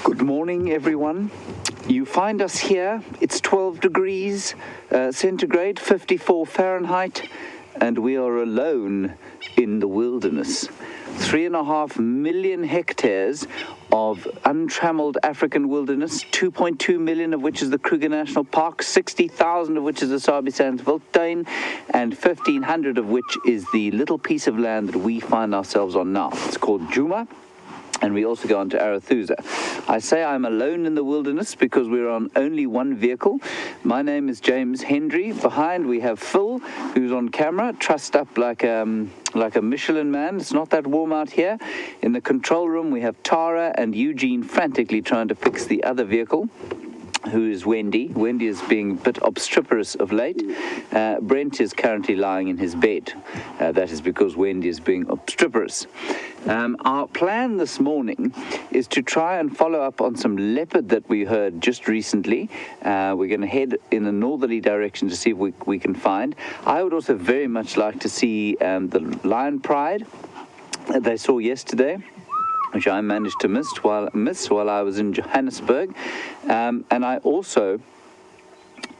Good morning, everyone. You find us here. It's 12 degrees centigrade, 54 Fahrenheit, and we are alone in the wilderness. 3.5 million hectares of untrammeled African wilderness, 2.2 million of which is the Kruger National Park, 60,000 of which is the Sabi Sands Wildtuin, and 1,500 of which is the little piece of land that we find ourselves on now. It's called Djuma. And we also go on to Arathusa. I say I'm alone in the wilderness because we're on only one vehicle. My name is James Hendry. Behind we have Phil, who's on camera, trussed up like a Michelin man. It's not that warm out here. In the control room we have Tara and Eugene frantically trying to fix the other vehicle, who is Wendy. Wendy is being a bit obstreperous of late. Brent is currently lying in his bed. That is because Wendy is being obstreperous. Our plan this morning is to try and follow up on some leopard that we heard just recently. We're going to head in a northerly direction to see if we can find. I would also very much like to see the lion pride that they saw yesterday, which I managed to miss while I was in Johannesburg. And I also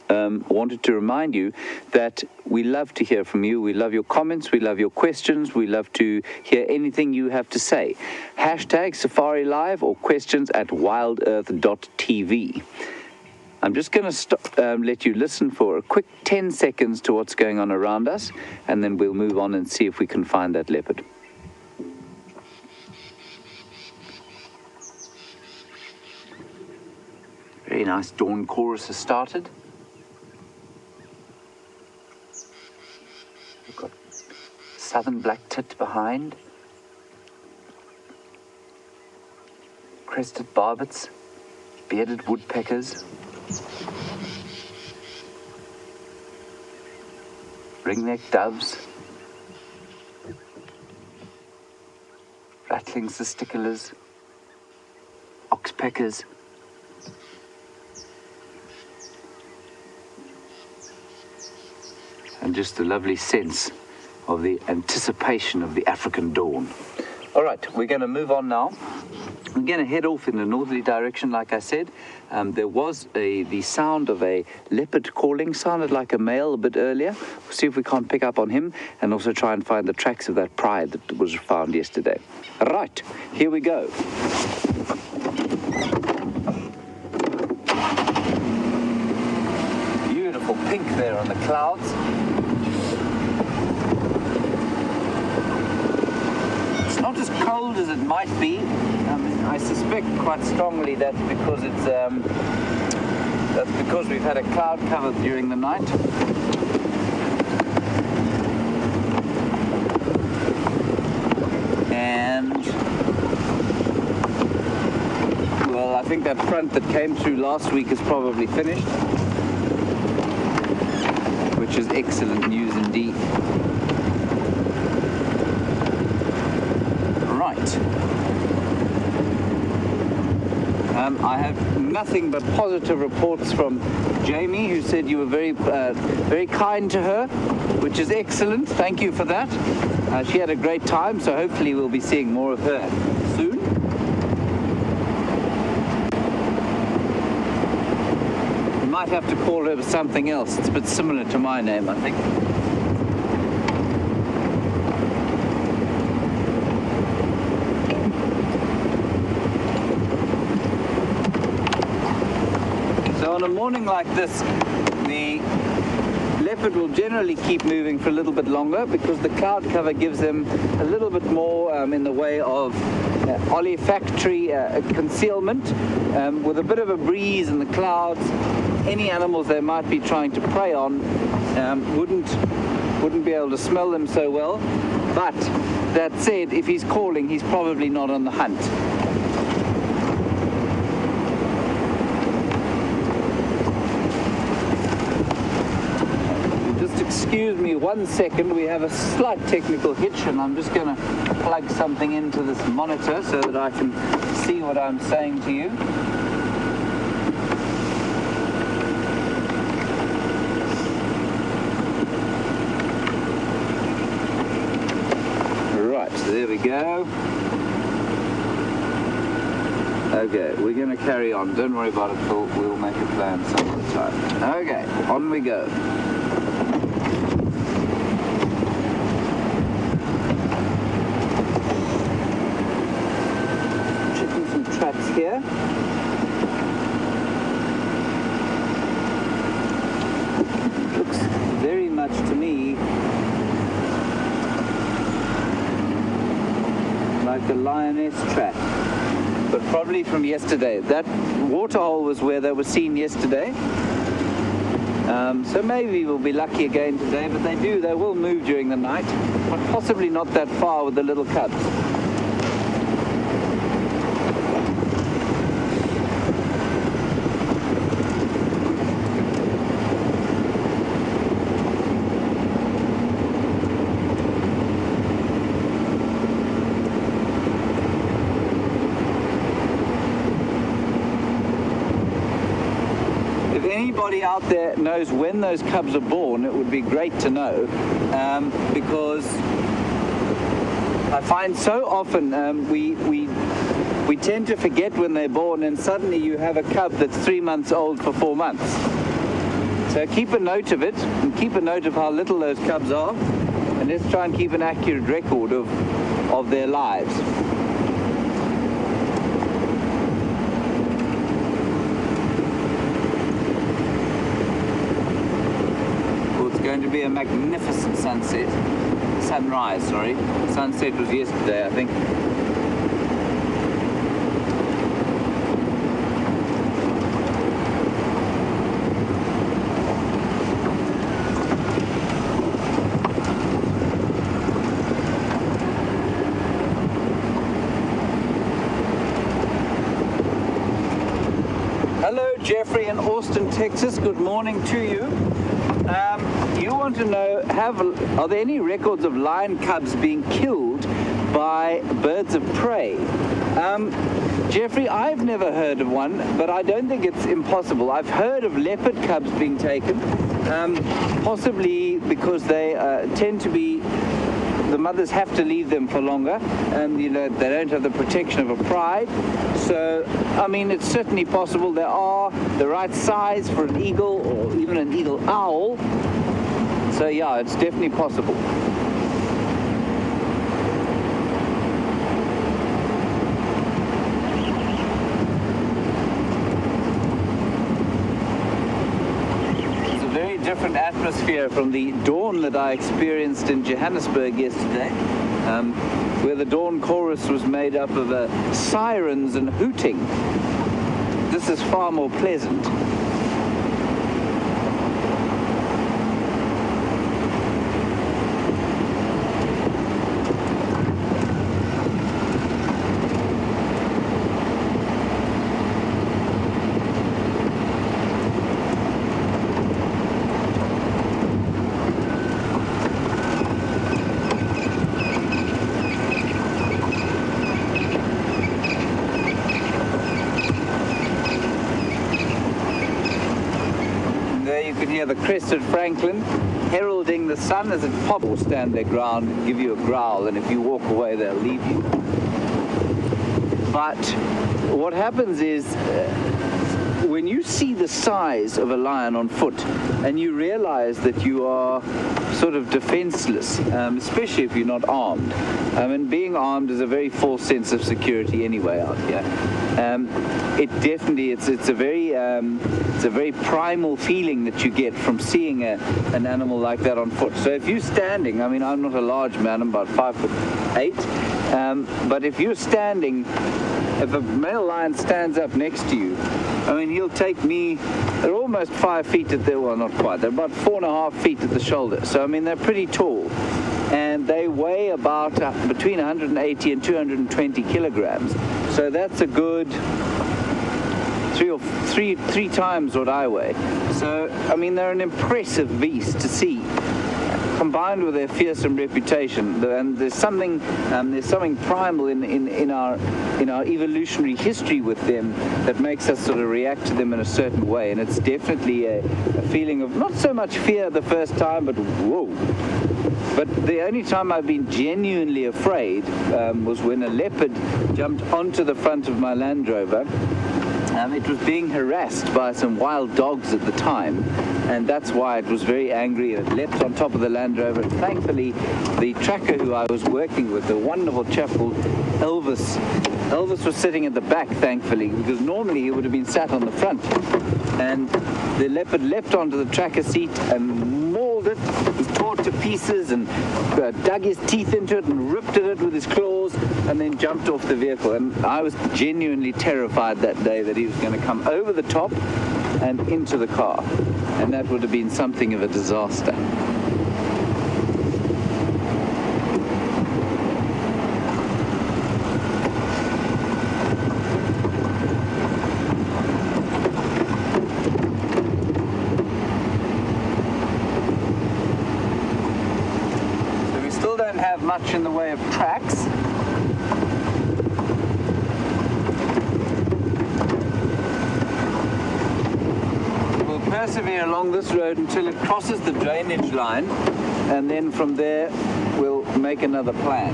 wanted to remind you that we love to hear from you. We love your comments. We love your questions. We love to hear anything you have to say. Hashtag Safari Live or questions at wildearth.tv. I'm just going to let you listen for a quick 10 seconds to what's going on around us, and then we'll move on and see if we can find that leopard. Very nice dawn chorus has started. We've got southern black tit behind, crested barbets, bearded woodpeckers, ring-necked doves, rattling cisticolas, oxpeckers, and just the lovely sense of the anticipation of the African dawn. All right, we're going to move on now. We're going to head off in a northerly direction, like I said. There was the sound of a leopard calling, sounded like a male a bit earlier. We'll see if we can't pick up on him and also try and find the tracks of that pride that was found yesterday. Right, here we go. Beautiful pink there on the clouds. Not as cold as it might be. I suspect quite strongly that's because we've had a cloud cover during the night. And well, I think that front that came through last week is probably finished, which is excellent news indeed. I have nothing but positive reports from Jamie, who said you were very kind to her, which is excellent. Thank you for that. She had a great time, so hopefully we'll be seeing more of her soon. We might have to call her something else. It's a bit similar to my name, I think. On a morning like this, the leopard will generally keep moving for a little bit longer because the cloud cover gives them a little bit more in the way of olfactory concealment. With a bit of a breeze in the clouds, any animals they might be trying to prey on wouldn't be able to smell them so well. But that said, if he's calling, he's probably not on the hunt. Just excuse me 1 second, we have a slight technical hitch and I'm just going to plug something into this monitor so that I can see what I'm saying to you. Right, there we go. Okay, we're going to carry on. Don't worry about it, Phil. We'll make a plan some other time. Okay, on we go. Checking some traps here. Looks very much to me like a lioness trap, but probably from yesterday. That waterhole was where they were seen yesterday. So maybe we'll be lucky again today, but they will move during the night, but possibly not that far with the little cubs. Anybody out there knows when those cubs are born, it would be great to know, because I find so often we tend to forget when they're born, and suddenly you have a cub that's 3 months old for 4 months. So keep a note of it, and keep a note of how little those cubs are, and let's try and keep an accurate record of their lives. Going to be a magnificent sunrise, sorry. Sunset was yesterday, I think. Hello, Jeffrey in Austin, Texas. Good morning to you. You want to know, are there any records of lion cubs being killed by birds of prey? Jeffrey, I've never heard of one, but I don't think it's impossible. I've heard of leopard cubs being taken, possibly because they tend to be, the mothers have to leave them for longer, and you know they don't have the protection of a pride. So, I mean, it's certainly possible. They are the right size for an eagle or even an eagle owl. So yeah, it's definitely possible. It's a very different atmosphere from the dawn that I experienced in Johannesburg yesterday, where the dawn chorus was made up of sirens and hooting. This is far more pleasant. The crested francolin heralding the sun as it pops, will stand their ground and give you a growl, and if you walk away they'll leave you. But what happens is when you see the size of a lion on foot and you realize that you are sort of defenseless, especially if you're not armed, and being armed is a very false sense of security anyway out here. It definitely, it's a very primal feeling that you get from seeing an animal like that on foot. So if you're standing, I mean, I'm not a large man, I'm about 5'8", but if you're standing, if a male lion stands up next to you, I mean, he'll take me, they're almost 5 feet at the, well, not quite, they're about 4.5 feet at the shoulder. So, I mean, they're pretty tall, and they weigh about about between 180 and 220 kilograms. So that's a good three times what I weigh. So, I mean, they're an impressive beast to see, combined with their fearsome reputation. And there's something primal in our evolutionary history with them that makes us sort of react to them in a certain way. And it's definitely a feeling of not so much fear the first time, but whoa. But the only time I've been genuinely afraid was when a leopard jumped onto the front of my Land Rover. It was being harassed by some wild dogs at the time, and that's why it was very angry, and it leapt on top of the Land Rover. And thankfully, the tracker who I was working with, a wonderful chap called Elvis was sitting at the back, thankfully, because normally he would have been sat on the front. And the leopard leapt onto the tracker seat and mauled it. He tore it to pieces and dug his teeth into it and ripped at it with his claws, and then jumped off the vehicle. And I was genuinely terrified that day that he was going to come over the top and into the car, and that would have been something of a disaster. So we still don't have much in the way of tracks. Persevere along this road until it crosses the drainage line, and then from there we'll make another plan.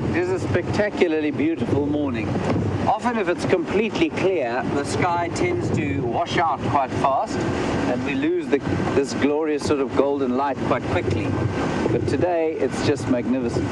It is a spectacularly beautiful morning. Often if it's completely clear, the sky tends to wash out quite fast and we lose this glorious sort of golden light quite quickly. But today it's just magnificent.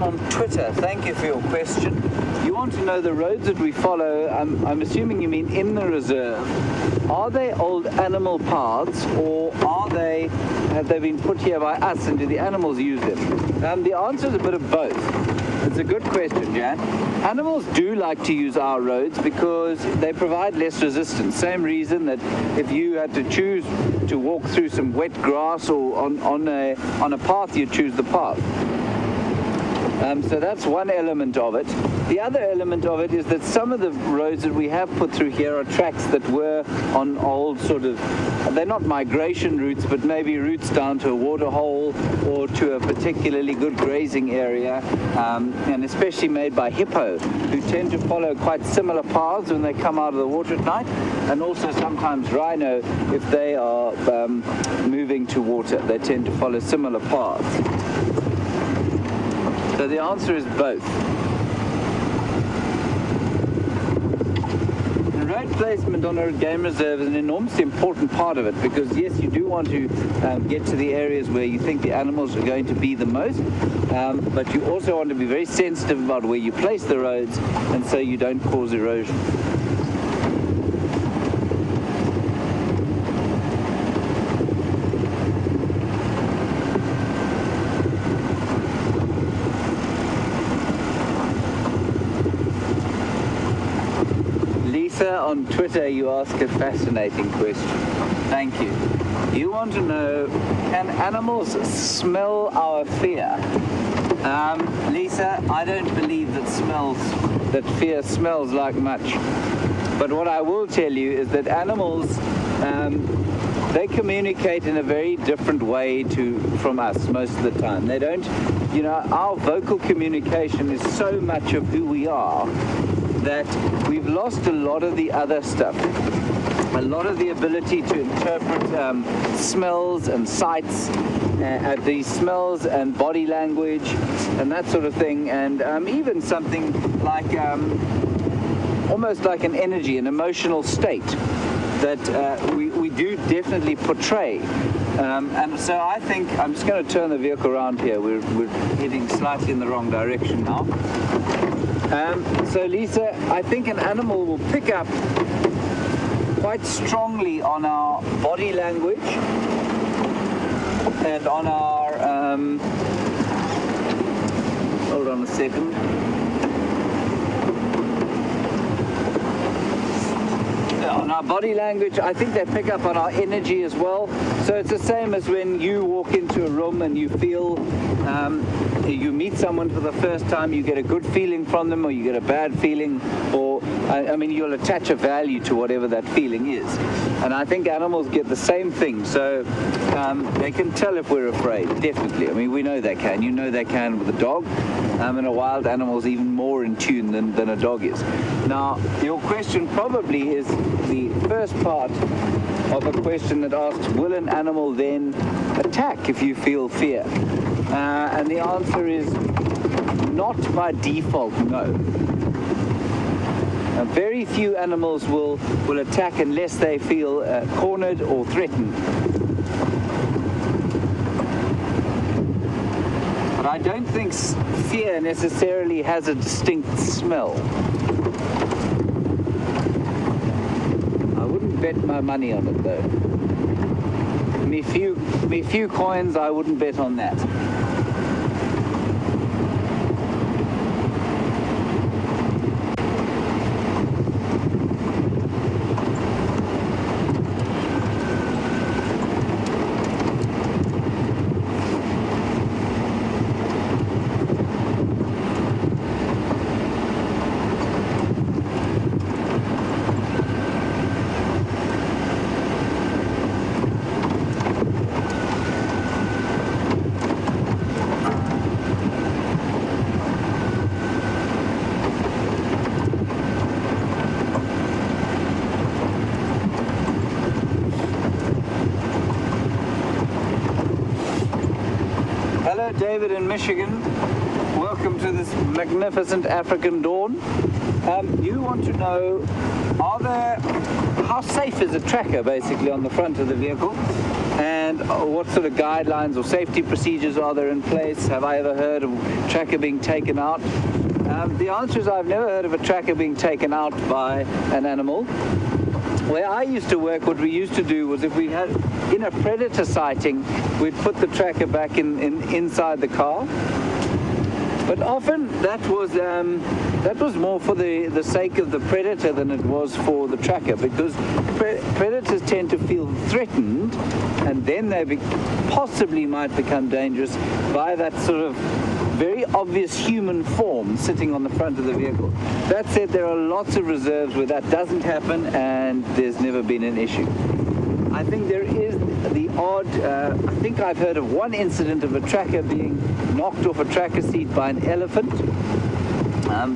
On Twitter, thank you for your question. You want to know the roads that we follow. I'm assuming you mean in the reserve. Are they old animal paths, or have they been put here by us and do the animals use them? The answer is a bit of both. It's a good question, Jan. Animals do like to use our roads because they provide less resistance. Same reason that if you had to choose to walk through some wet grass or on a path, you choose the path. So that's one element of it. The other element of it is that some of the roads that we have put through here are tracks that were on old they're not migration routes, but maybe routes down to a water hole or to a particularly good grazing area, and especially made by hippo, who tend to follow quite similar paths when they come out of the water at night, and also sometimes rhino if they are moving to water. They tend to follow similar paths. So the answer is both. And road placement on a game reserve is an enormously important part of it, because yes, you do want to get to the areas where you think the animals are going to be the most, but you also want to be very sensitive about where you place the roads, and so you don't cause erosion. On Twitter, you ask a fascinating question. Thank you. You want to know, can animals smell our fear? Lisa, I don't believe that fear smells like much. But what I will tell you is that animals, they communicate in a very different way from us most of the time. They don't, our vocal communication is so much of who we are that we've lost a lot of the other stuff. a lot of the ability to interpret smells and sights, these smells and body language and that sort of thing, and even something like almost like an energy, an emotional state that we do definitely portray. And so I think, I'm just going to turn the vehicle around here. We're heading slightly in the wrong direction now. So Lisa, I think an animal will pick up quite strongly on our body language and on our, hold on a second. On our body language, I think they pick up on our energy as well. So it's the same as when you walk into a room and you feel, you meet someone for the first time, you get a good feeling from them, or you get a bad feeling, or I mean, you'll attach a value to whatever that feeling is. And I think animals get the same thing. So they can tell if we're afraid, definitely. I mean, we know they can. You know they can with a dog. And a wild animal is even more in tune than a dog is. Now, your question probably is the first part of a question that asks, will an animal then attack if you feel fear? And the answer is not by default, no. Very few animals will attack unless they feel cornered or threatened. But I don't think fear necessarily has a distinct smell. I wouldn't bet my money on it though. Me few coins, I wouldn't bet on that. David in Michigan, welcome to this magnificent African dawn. You want to know, how safe is a tracker basically on the front of the vehicle, and what sort of guidelines or safety procedures are there in place? Have I ever heard of a tracker being taken out? The answer is I've never heard of a tracker being taken out by an animal. Where I used to work, what we used to do was if we had in a predator sighting, we'd put the tracker back inside the car. But often that was more for the sake of the predator than it was for the tracker, because predators tend to feel threatened, and then they possibly might become dangerous by that sort of very obvious human form sitting on the front of the vehicle. That said, there are lots of reserves where that doesn't happen and there's never been an issue. I think there is the odd, I think I've heard of one incident of a tracker being knocked off a tracker seat by an elephant,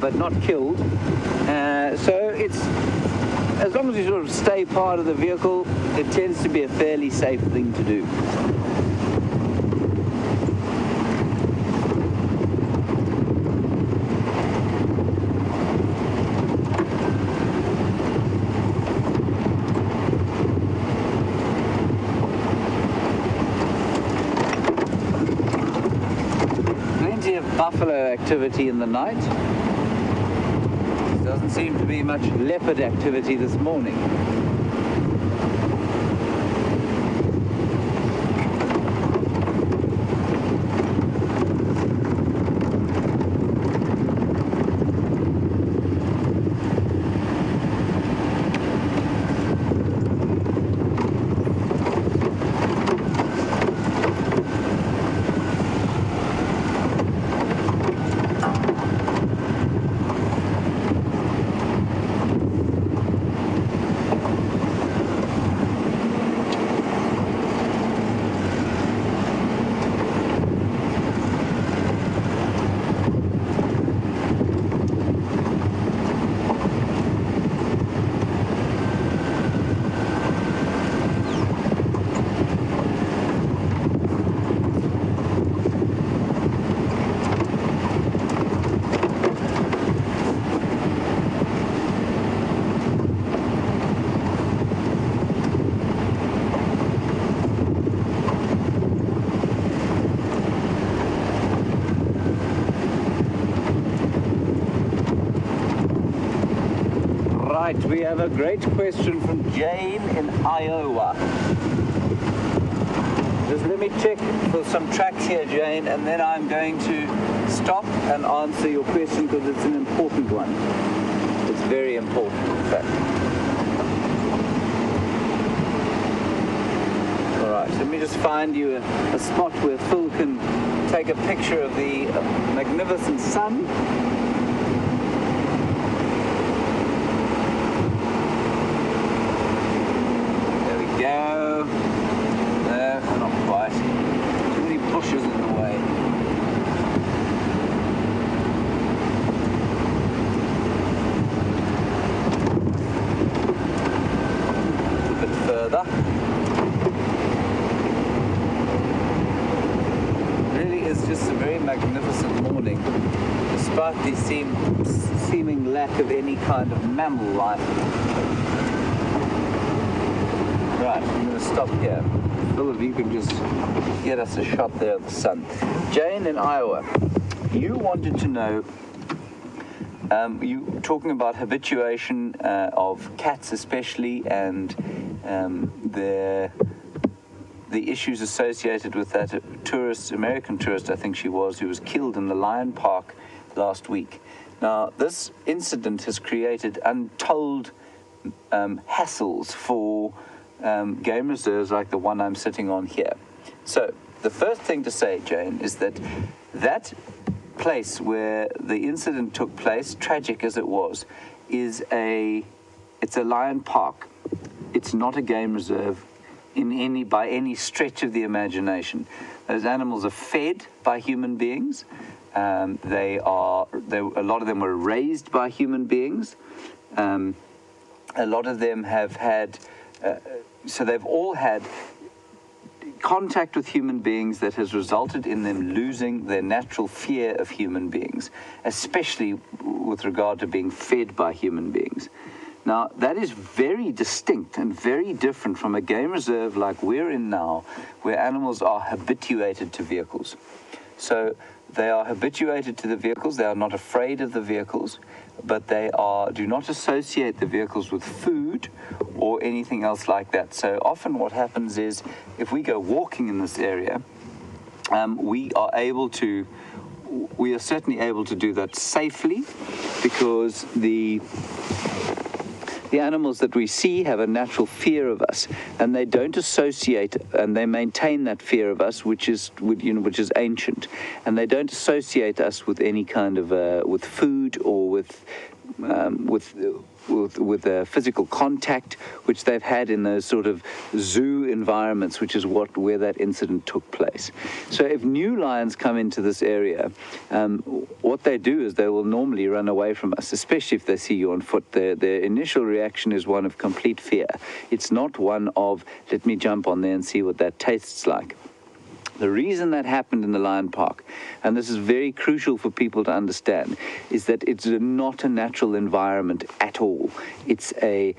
but not killed. So it's, as long as you sort of stay part of the vehicle, it tends to be a fairly safe thing to do. Buffalo activity in the night. There doesn't seem to be much leopard activity this morning. Right, we have a great question from Jane in Iowa. Just let me check for some tracks here, Jane, and then I'm going to stop and answer your question because it's an important one. It's very important, in fact. All right, let me just find you a spot where Phil can take a picture of the magnificent sun. There we go. No, not quite. Too many bushes in the way. A bit further. Really is just a very magnificent morning, despite the seeming lack of any kind of mammal life. Right, I'm going to stop here. Phil, if you could just get us a shot there of the sun. Jane in Iowa, you wanted to know, you talking about habituation of cats especially, and the issues associated with that American tourist, I think she was, who was killed in the Lion Park last week. Now, this incident has created untold hassles for game reserves like the one I'm sitting on here. So the first thing to say, Jane, is that that place where the incident took place, tragic as it was, it's a lion park. It's not a game reserve by any stretch of the imagination. Those animals are fed by human beings. A lot of them were raised by human beings. A lot of them have had. So they've all had contact with human beings that has resulted in them losing their natural fear of human beings, especially with regard to being fed by human beings. Now, that is very distinct and very different from a game reserve like we're in now, where animals are habituated to vehicles. So they are habituated to the vehicles, they are not afraid of the vehicles, but they do not associate the vehicles with food or anything else like that. So often what happens is, if we go walking in this area, we are certainly able to do that safely, because the animals that we see have a natural fear of us, and they don't associate, and they maintain that fear of us, which is ancient, and they don't associate us with any kind of with food or with physical contact, which they've had in those sort of zoo environments, which is where that incident took place. So if new lions come into this area, what they do is they will normally run away from us, especially if they see you on foot. Their initial reaction is one of complete fear. It's not one of, let me jump on there and see what that tastes like. The reason that happened in the Lion Park, and this is very crucial for people to understand, is that it's not a natural environment at all. It's a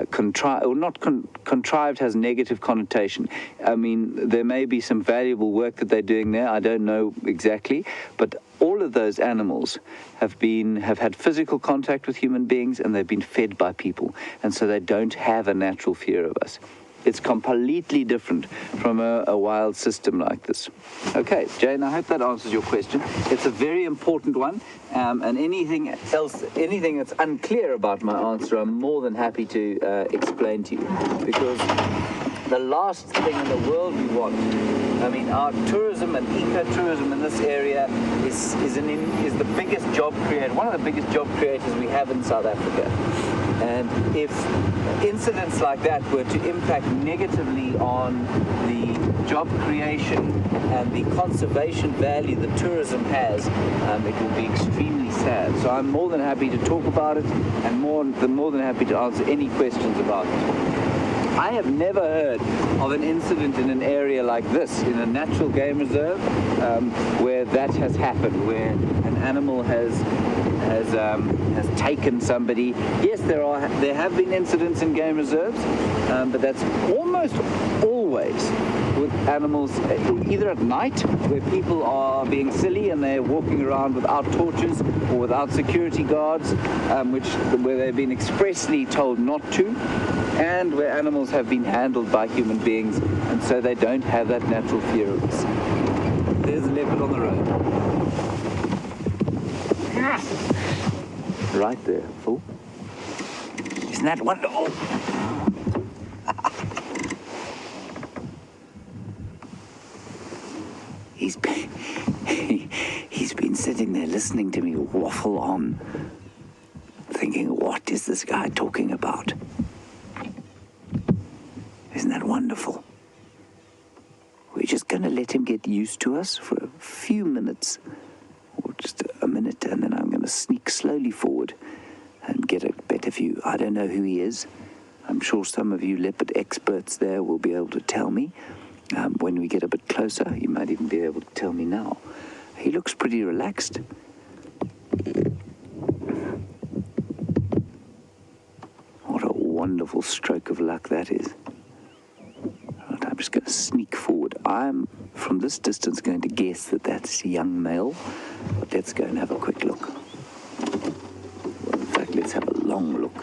contrived has negative connotation. I mean, there may be some valuable work that they're doing there. I don't know exactly, but all of those animals have had physical contact with human beings, and they've been fed by people, and so they don't have a natural fear of us. It's completely different from a wild system like this. Okay, Jane, I hope that answers your question. It's a very important one, and anything that's unclear about my answer, I'm more than happy to explain to you, because the last thing in the world we want, I mean, our tourism and ecotourism in this area is the biggest job creator, one of the biggest job creators we have in South Africa. And if incidents like that were to impact negatively on the job creation and the conservation value that tourism has, it will be extremely sad. So I'm more than happy to talk about it, and more than happy to answer any questions about it. I have never heard of an incident in an area like this, in a natural game reserve, where that has happened, where an animal has taken somebody. Yes, there have been incidents in game reserves, but that's almost always with animals, either at night, where people are being silly and they're walking around without torches or without security guards, where they've been expressly told not to, and where animals have been handled by human beings, and so they don't have that natural fear of us. There's a leopard on the road. Right there, fool. Isn't that wonderful? He's been sitting there listening to me waffle on, thinking, what is this guy talking about? Isn't that wonderful? We're just going to let him get used to us for a few minutes, or just a minute, and then I'm going to sneak slowly forward and get a better view. I don't know who he is. I'm sure some of you leopard experts there will be able to tell me. When we get a bit closer, you might even be able to tell me now. He looks pretty relaxed. What a wonderful stroke of luck that is. Right, I'm just going to sneak forward. I'm, from this distance, going to guess that that's a young male. But let's go and have a quick look. Well, in fact, let's have a long look.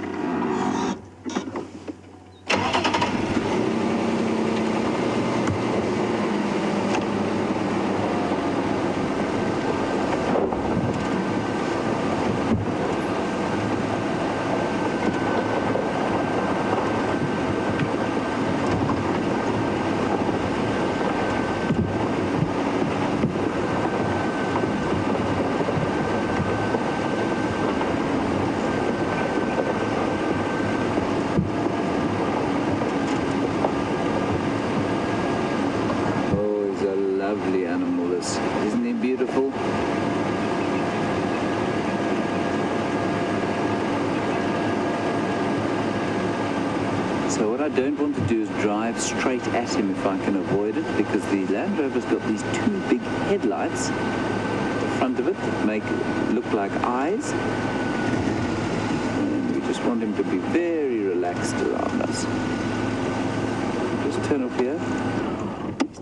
Lovely animal, this. Isn't he beautiful? So what I don't want to do is drive straight at him if I can avoid it, because the Land Rover's got these two big headlights at the front of it that make it look like eyes. And we just want him to be very relaxed around us. Just turn off here.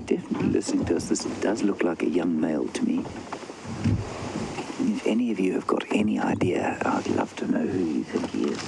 Definitely listening to us. This does look like a young male to me. If any of you have got any idea, I'd love to know who you think he is.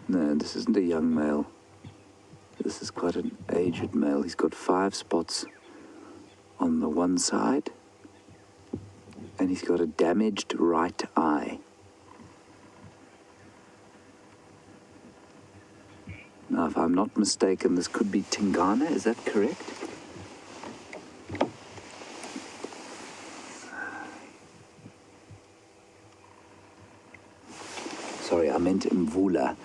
No, this isn't a young male. This is quite an aged male. He's got 5 spots on the one side, and he's got a damaged right eye. Now, if I'm not mistaken, this could be Tingana. Is that correct? Sorry, I meant Mvula.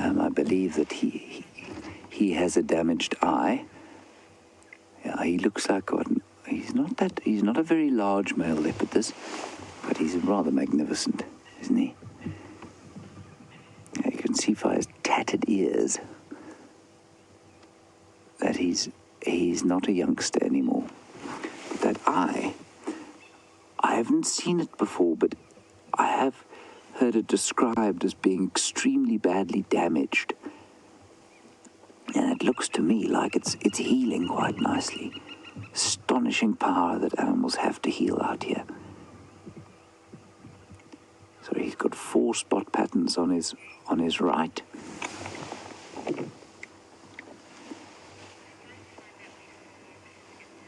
I believe that he has a damaged eye. Yeah, he looks like one. He's not a very large male leopard, this, but he's rather magnificent, isn't he? Yeah, you can see by his tattered ears that he's not a youngster anymore. But that eye, I haven't seen it before, but I have heard it described as being extremely badly damaged, and it looks to me like it's healing quite nicely. Astonishing power that animals have to heal out here. So he's got 4 spot patterns on his right.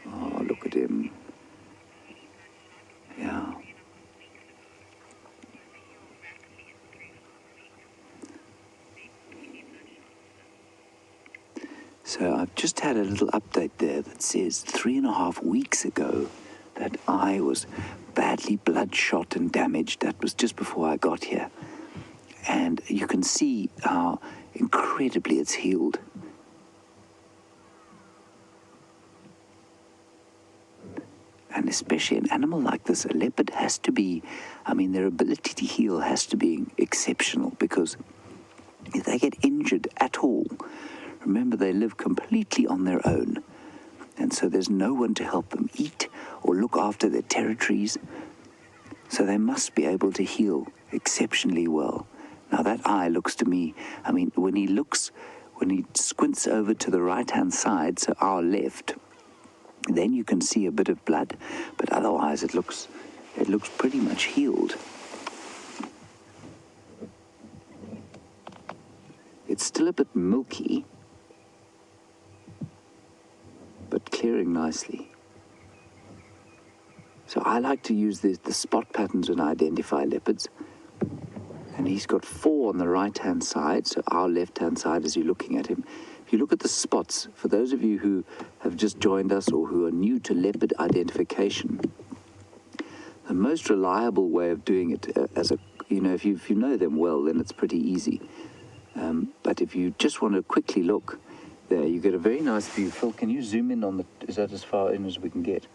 Oh, look at him. Yeah. So I've just had a little update there that says 3.5 weeks ago that eye was badly bloodshot and damaged. That was just before I got here. And you can see how incredibly it's healed. And And especially an animal like this, a leopard has to be, I mean, their ability to heal has to be exceptional, because if they get injured at all, remember they live completely on their own. And so there's no one to help them eat or look after their territories. So they must be able to heal exceptionally well. Now that eye looks to me, I mean, when he squints over to the right-hand side, so our left, then you can see a bit of blood, but otherwise it looks pretty much healed. It's still a bit milky, but clearing nicely. So I like to use the spot patterns when I identify leopards. And he's got 4 on the right-hand side, so our left-hand side as you're looking at him. If you look at the spots, for those of you who have just joined us or who are new to leopard identification, the most reliable way of doing it, if you know them well, then it's pretty easy. But if you just want to quickly look, there you get a very nice view. Phil, can you zoom in on is that as far in as we can get?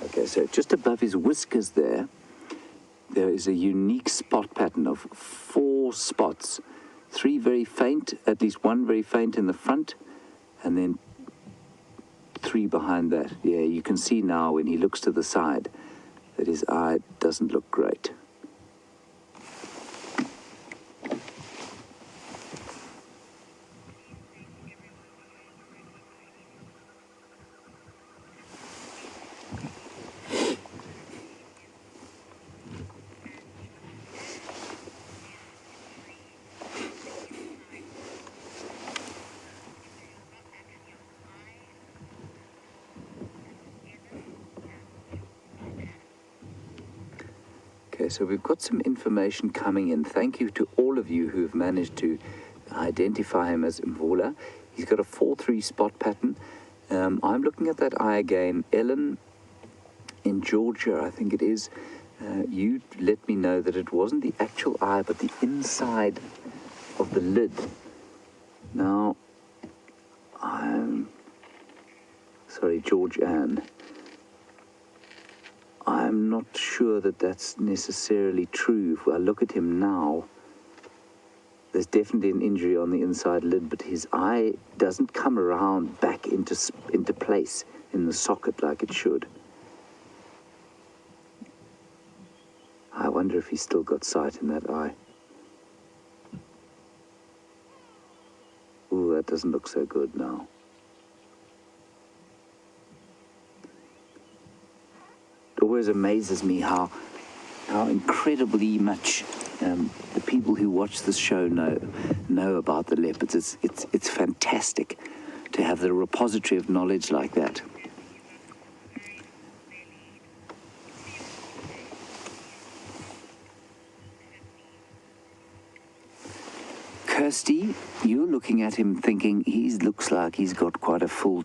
Okay, so just above his whiskers there is a unique spot pattern of 4 spots. 3 very faint, at least 1 very faint in the front, and then 3 behind that. Yeah, you can see now when he looks to the side that his eye doesn't look great. Okay, so we've got some information coming in. Thank you to all of you who have managed to identify him as Mvula. He's got a 4-3 spot pattern. I'm looking at that eye again. Ellen in Georgia, I think it is. You let me know that it wasn't the actual eye, but the inside of the lid. Now, sorry, George Ann. I'm not sure that that's necessarily true. If I look at him now, there's definitely an injury on the inside lid, but his eye doesn't come around back into place in the socket like it should. I wonder if he's still got sight in that eye. Ooh, that doesn't look so good now. It always amazes me how incredibly much the people who watch this show know about the leopards. It's fantastic to have the repository of knowledge like that. Kirsty, you're looking at him thinking he looks like he's got quite a full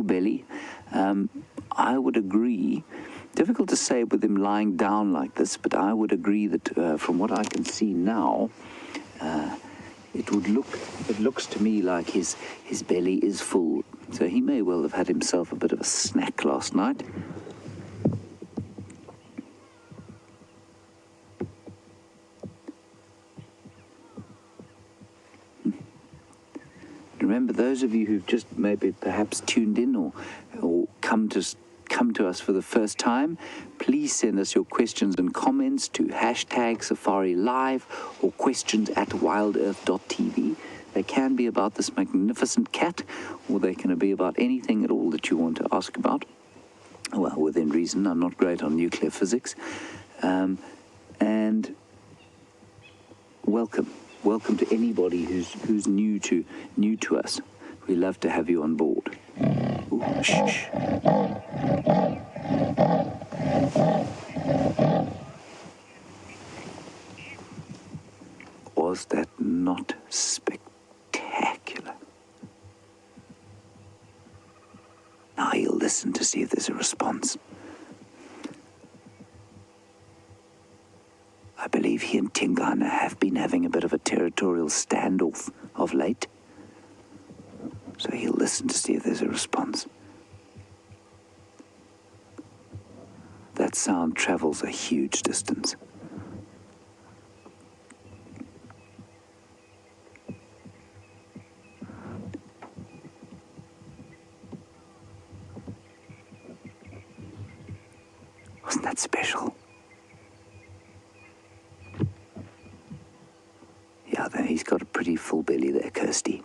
belly. I would agree. Difficult to say with him lying down like this, but I would agree that from what I can see now, it looks to me like his belly is full. So he may well have had himself a bit of a snack last night. Remember, those of you who've just maybe perhaps tuned in or come to us for the first time, please send us your questions and comments to #SafariLive or questions@wildearth.tv. They can be about this magnificent cat, or they can be about anything at all that you want to ask about. Well, within reason. I'm not great on nuclear physics. And welcome to anybody who's new to us. We love to have you on board. Ooh, shh. Was that not spectacular? Now he'll listen to see if there's a response. I believe he and Tingana have been having a bit of a territorial standoff of late. So he'll listen to see if there's a response. That sound travels a huge distance. Wasn't that special? Yeah, he's got a pretty full belly there, Kirsty.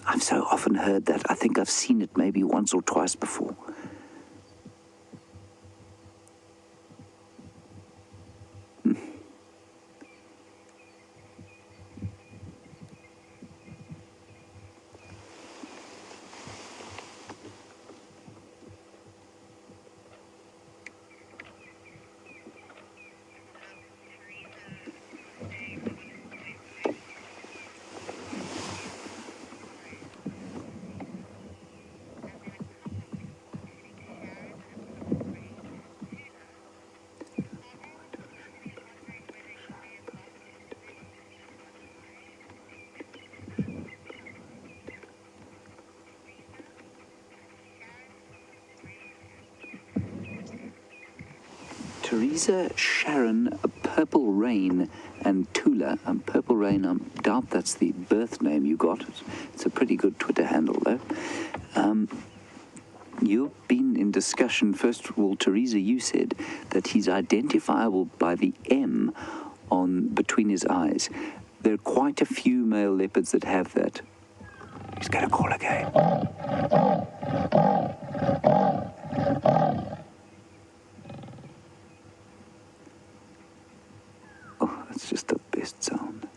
I've so often heard that. I think I've seen it maybe once or twice before. Teresa, Sharon, Purple Rain, and Tula. Purple Rain, I doubt that's the birth name you got. It's a pretty good Twitter handle, though. You've been in discussion. First of all, Teresa, you said that he's identifiable by the M on between his eyes. There are quite a few male leopards that have that. He's going to call again. Oh, that's just the best sound.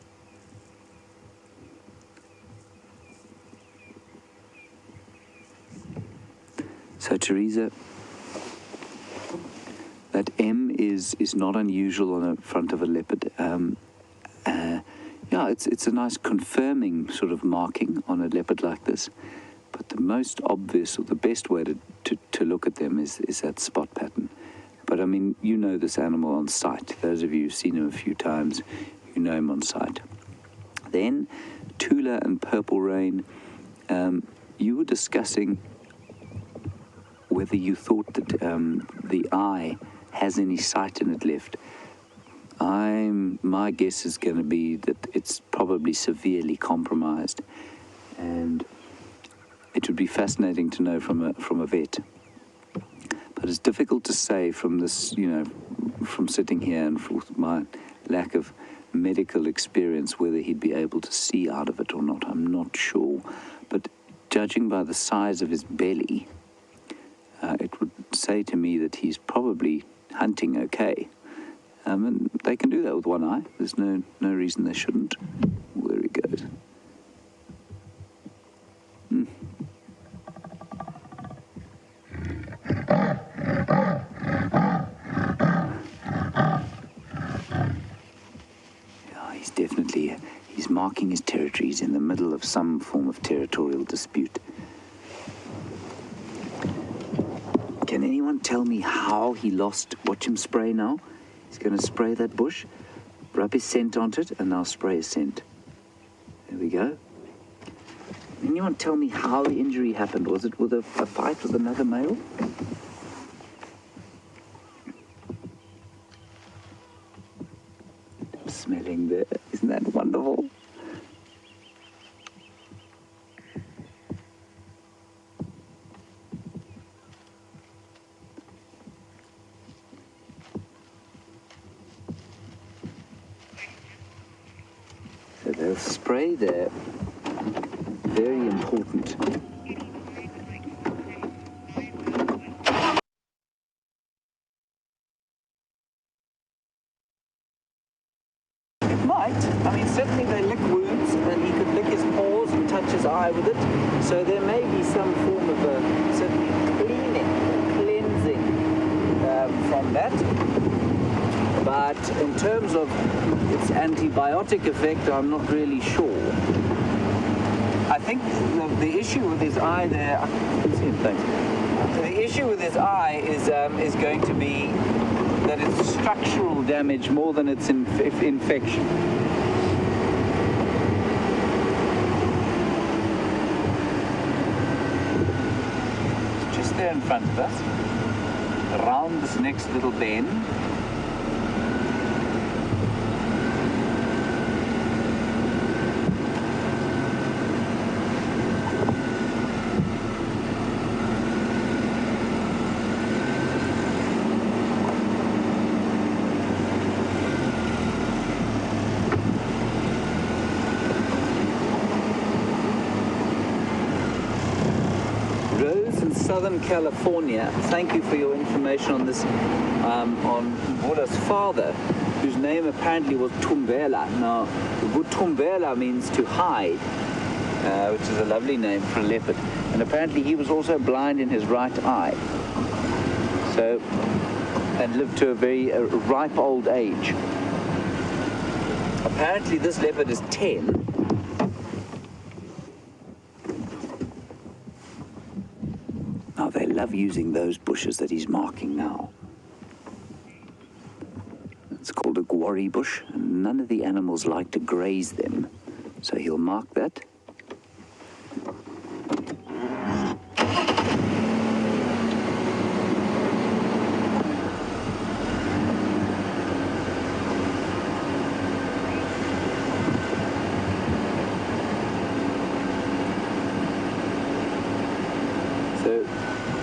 So, Teresa, that M is not unusual on the front of a leopard. Yeah, it's a nice confirming sort of marking on a leopard like this. But the most obvious or the best way to look at them is that spot pattern. But I mean, you know this animal on sight. Those of you who've seen him a few times, you know him on sight. Then, Tula and Purple Rain, you were discussing whether you thought that the eye has any sight in it left. My guess is going to be that it's probably severely compromised, and it would be fascinating to know from a vet. But it's difficult to say from this, from sitting here and with my lack of medical experience, whether he'd be able to see out of it or not. I'm not sure. But judging by the size of his belly, it would say to me that he's probably hunting okay. And they can do that with one eye. There's no reason they shouldn't. There he goes. Yeah, he's marking his territories in the middle of some form of territorial dispute. Can anyone tell me how he lost? Watch him spray now. He's going to spray that bush, rub his scent onto it, and now spray his scent. There we go. Anyone tell me how the injury happened? Was it with a fight with another male? I'm smelling there. Isn't that wonderful? So they'll spray there. Very important. It might. I mean, certainly they lick wounds, and he could lick his paws and touch his eye with it. So there may be some form of certainly cleansing from that. But in terms of its antibiotic effect, I'm not really sure. I think the issue with his eye there, I can see him, thanks. The issue with his eye is going to be that it's structural damage more than it's infection. It's just there in front of us. around this next little bend. Southern California, thank you for your information on this, on Mvula's father, whose name apparently was Tumbela. Now, the word Tumbela means to hide, which is a lovely name for a leopard. And apparently he was also blind in his right eye. So, and lived to a very ripe old age. Apparently this leopard is 10. Now, they love using those bushes that he's marking now. It's called a guarri bush, and none of the animals like to graze them. So he'll mark that.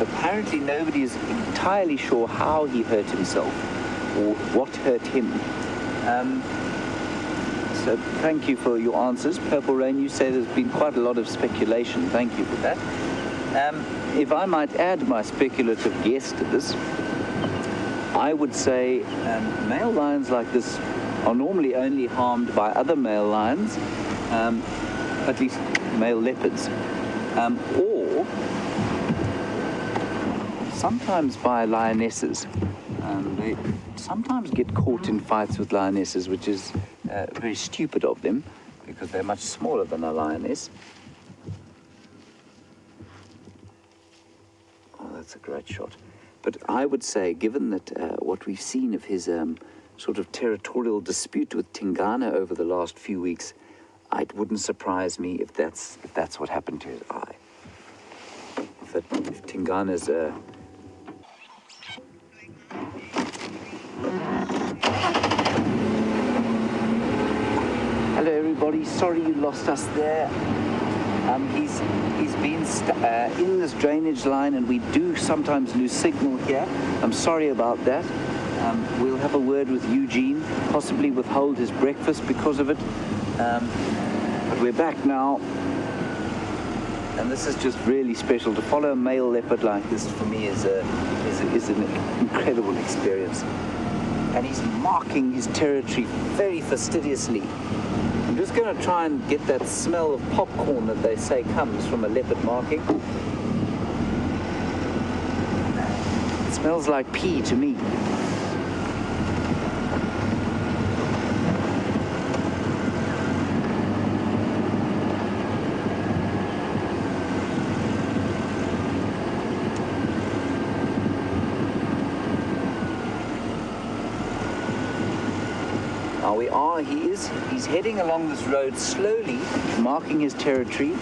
Apparently nobody is entirely sure how he hurt himself or what hurt him. So thank you for your answers. Purple Rain, you say there's been quite a lot of speculation. Thank you for that. If I might add my speculative guess to this, I would say male lions like this are normally only harmed by other male lions, at least male leopards, or sometimes by lionesses. They sometimes get caught in fights with lionesses, which is very stupid of them, because they're much smaller than a lioness. Oh, that's a great shot. But I would say, given that what we've seen of his sort of territorial dispute with Tingana over the last few weeks, it wouldn't surprise me if that's what happened to his eye. If Tingana's Hello everybody, sorry you lost us there. He's been in this drainage line, and we do sometimes lose signal here. I'm sorry about that. We'll have a word with Eugene, possibly withhold his breakfast because of it. But we're back now. And this is just really special. To follow a male leopard like this, for me, is an incredible experience. And he's marking his territory very fastidiously. I'm just going to try and get that smell of popcorn that they say comes from a leopard marking. It smells like pee to me. He's heading along this road slowly, marking his territory.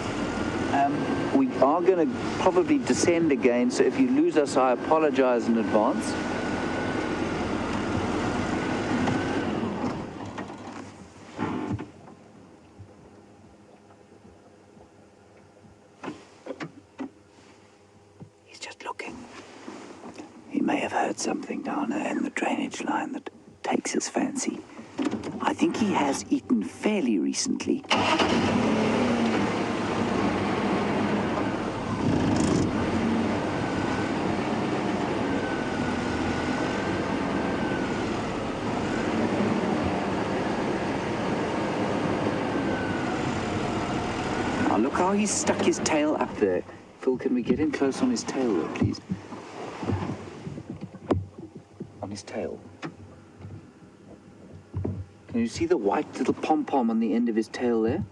We are going to probably descend again, so if you lose us, I apologize in advance. He's just looking. He may have heard something down there in the drainage line that takes his fancy. I think he has eaten fairly recently. Now look how he's stuck his tail up there. Phil, can we get in close on his tail there, please? On his tail. Can you see the white little pom-pom on the end of his tail there?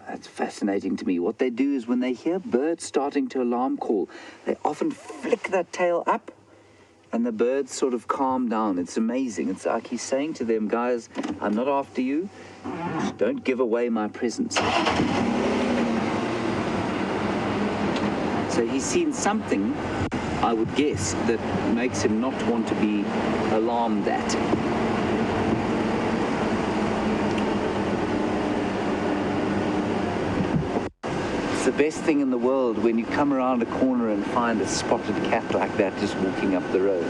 That's fascinating to me. What they do is when they hear birds starting to alarm call, they often flick that tail up and the birds sort of calm down. It's amazing. It's like he's saying to them, guys, I'm not after you. Don't give away my presence. So he's seen something I would guess, that makes him not want to be alarmed at. It's the best thing in the world when you come around a corner and find a spotted cat like that just walking up the road.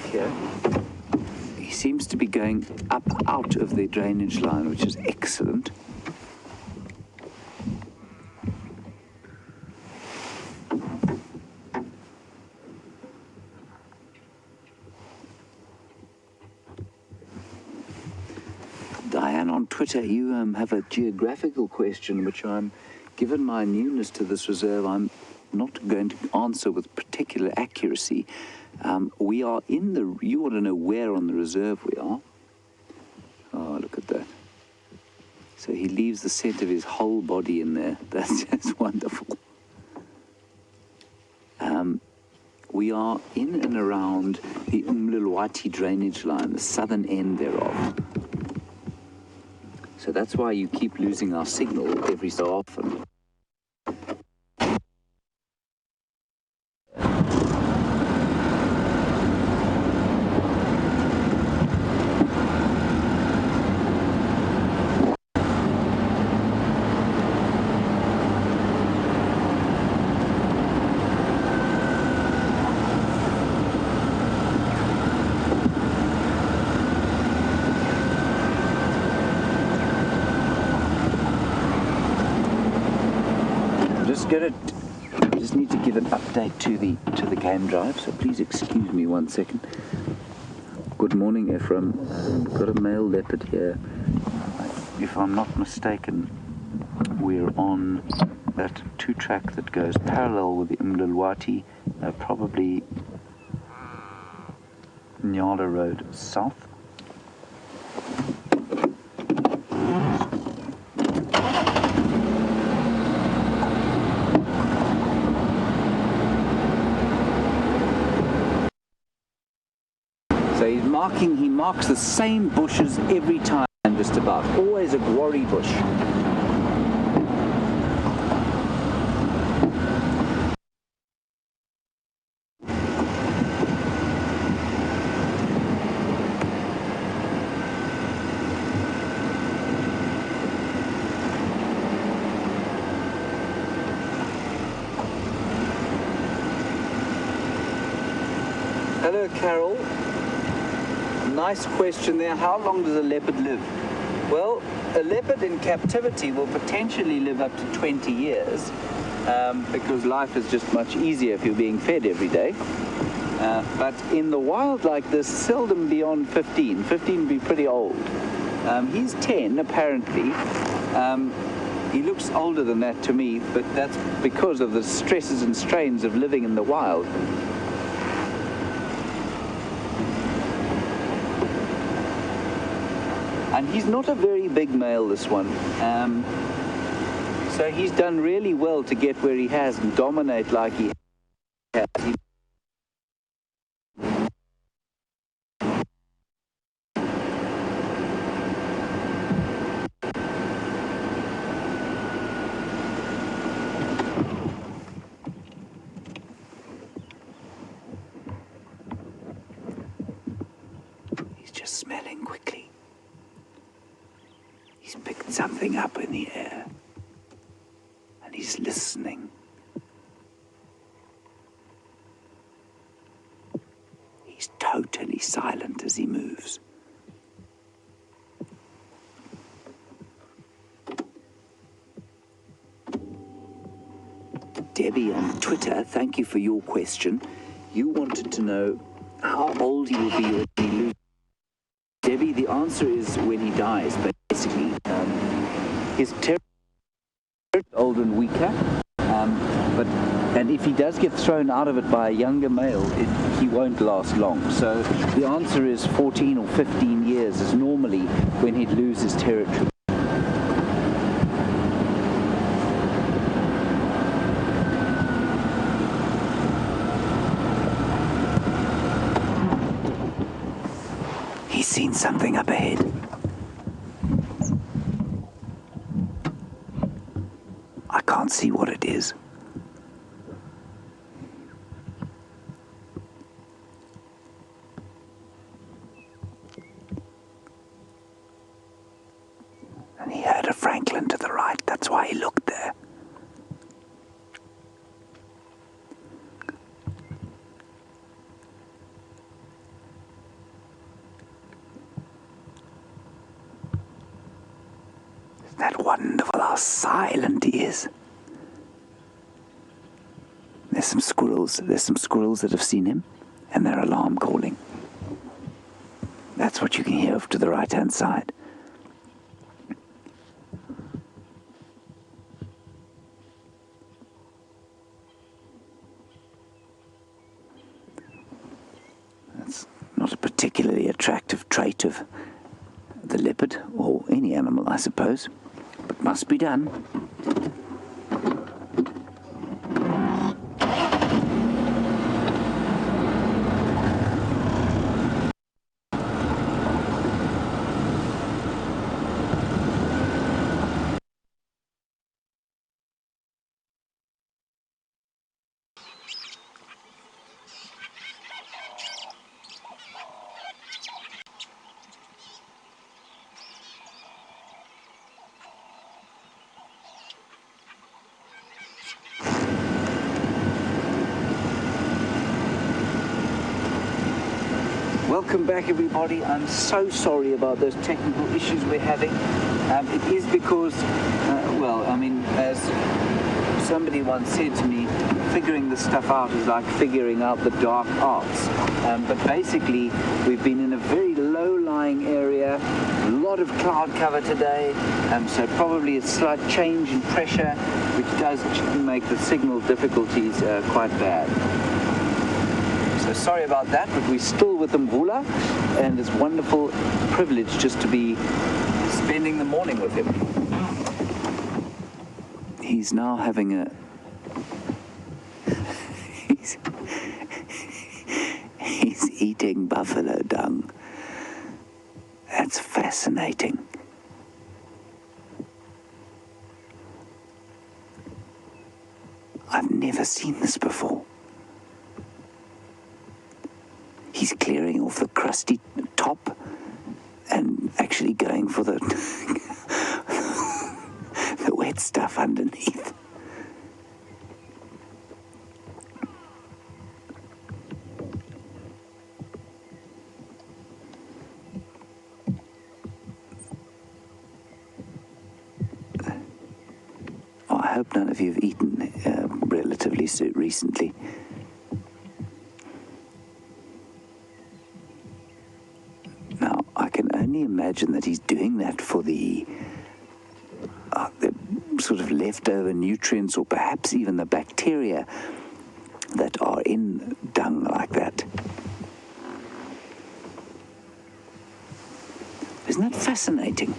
Here. He seems to be going up out of the drainage line, which is excellent. Diane on Twitter, you have a geographical question, which given my newness to this reserve, I'm not going to answer with particular accuracy. We are in the, you want to know where on the reserve we are? Oh, look at that. So he leaves the scent of his whole body in there. That's just wonderful. We are in and around the Mvula drainage line, the southern end thereof. So that's why you keep losing our signal every so often. I just need to give an update to the game drive, so please excuse me 1 second. Good morning, Ephraim. Got a male leopard here. If I'm not mistaken, we're on that 2-track that goes parallel with the Mvula, probably Nyala Road south. So he marks the same bushes every time, just about. Always a quarry bush. Hello, Carol. Nice question there. How long does a leopard live? Well, a leopard in captivity will potentially live up to 20 years because life is just much easier if you're being fed every day. But in the wild like this, seldom beyond 15. 15 would be pretty old. He's 10, apparently. He looks older than that to me, but that's because of the stresses and strains of living in the wild. And he's not a very big male, this one. So he's done really well to get where he has and dominate like he has. He's just smelling quickly. He's picked something up in the air, and he's listening. He's totally silent as he moves. Debbie on Twitter, thank you for your question. You wanted to know how old he will be when he loses. Debbie, the answer is when he dies, basically. He's terribly old and weaker, but And if he does get thrown out of it by a younger male, he won't last long. So the answer is 14 or 15 years is normally when he'd lose his territory. He's seen something up ahead. I can't see what it is. And he heard a Franklin to the right. That's why he looked there. Isn't that wonderful how silent he is? There's some squirrels that have seen him, and they're alarm calling. That's what you can hear off to the right-hand side. That's not a particularly attractive trait of the leopard, or any animal, I suppose, but must be done. Welcome back, everybody. I'm so sorry about those technical issues we're having. It is because, well, I mean, as somebody once said to me, figuring this stuff out is like figuring out the dark arts. But basically, we've been in a very low-lying area, a lot of cloud cover today, so probably a slight change in pressure, which does make the signal difficulties quite bad. So sorry about that, but we're still with Mvula, and it's a wonderful privilege just to be spending the morning with him. He's now having a... he's eating buffalo dung. That's fascinating. I've never seen this before. He's clearing off the crusty top and actually going for the the wet stuff underneath. Oh, I hope none of you have eaten relatively recently. Imagine that he's doing that for the sort of leftover nutrients, or perhaps even the bacteria that are in dung like that. Isn't that fascinating?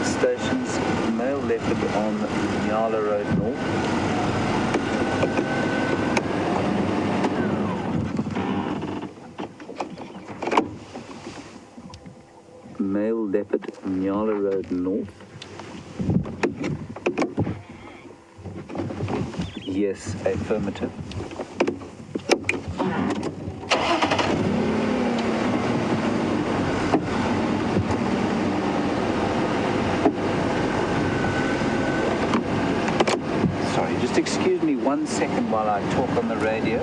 Stations, male leopard on Nyala Road North. Male leopard, Nyala Road North. Yes, affirmative. Just excuse me 1 second while I talk on the radio.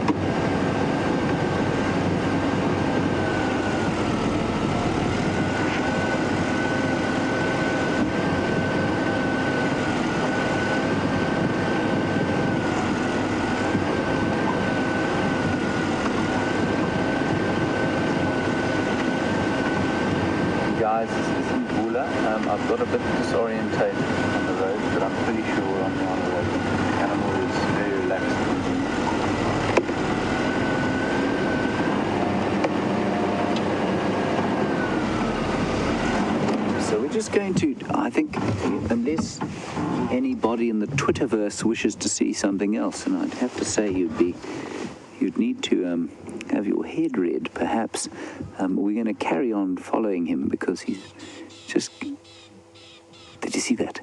I've got a bit disorientated on the road, but I'm pretty sure we're on the road. The animal is very relaxed. So we're just going to, I think, unless anybody in the Twitterverse wishes to see something else, and I'd have to say you'd need to have your head read, perhaps. We're going to carry on following him because he's just... Did you see that?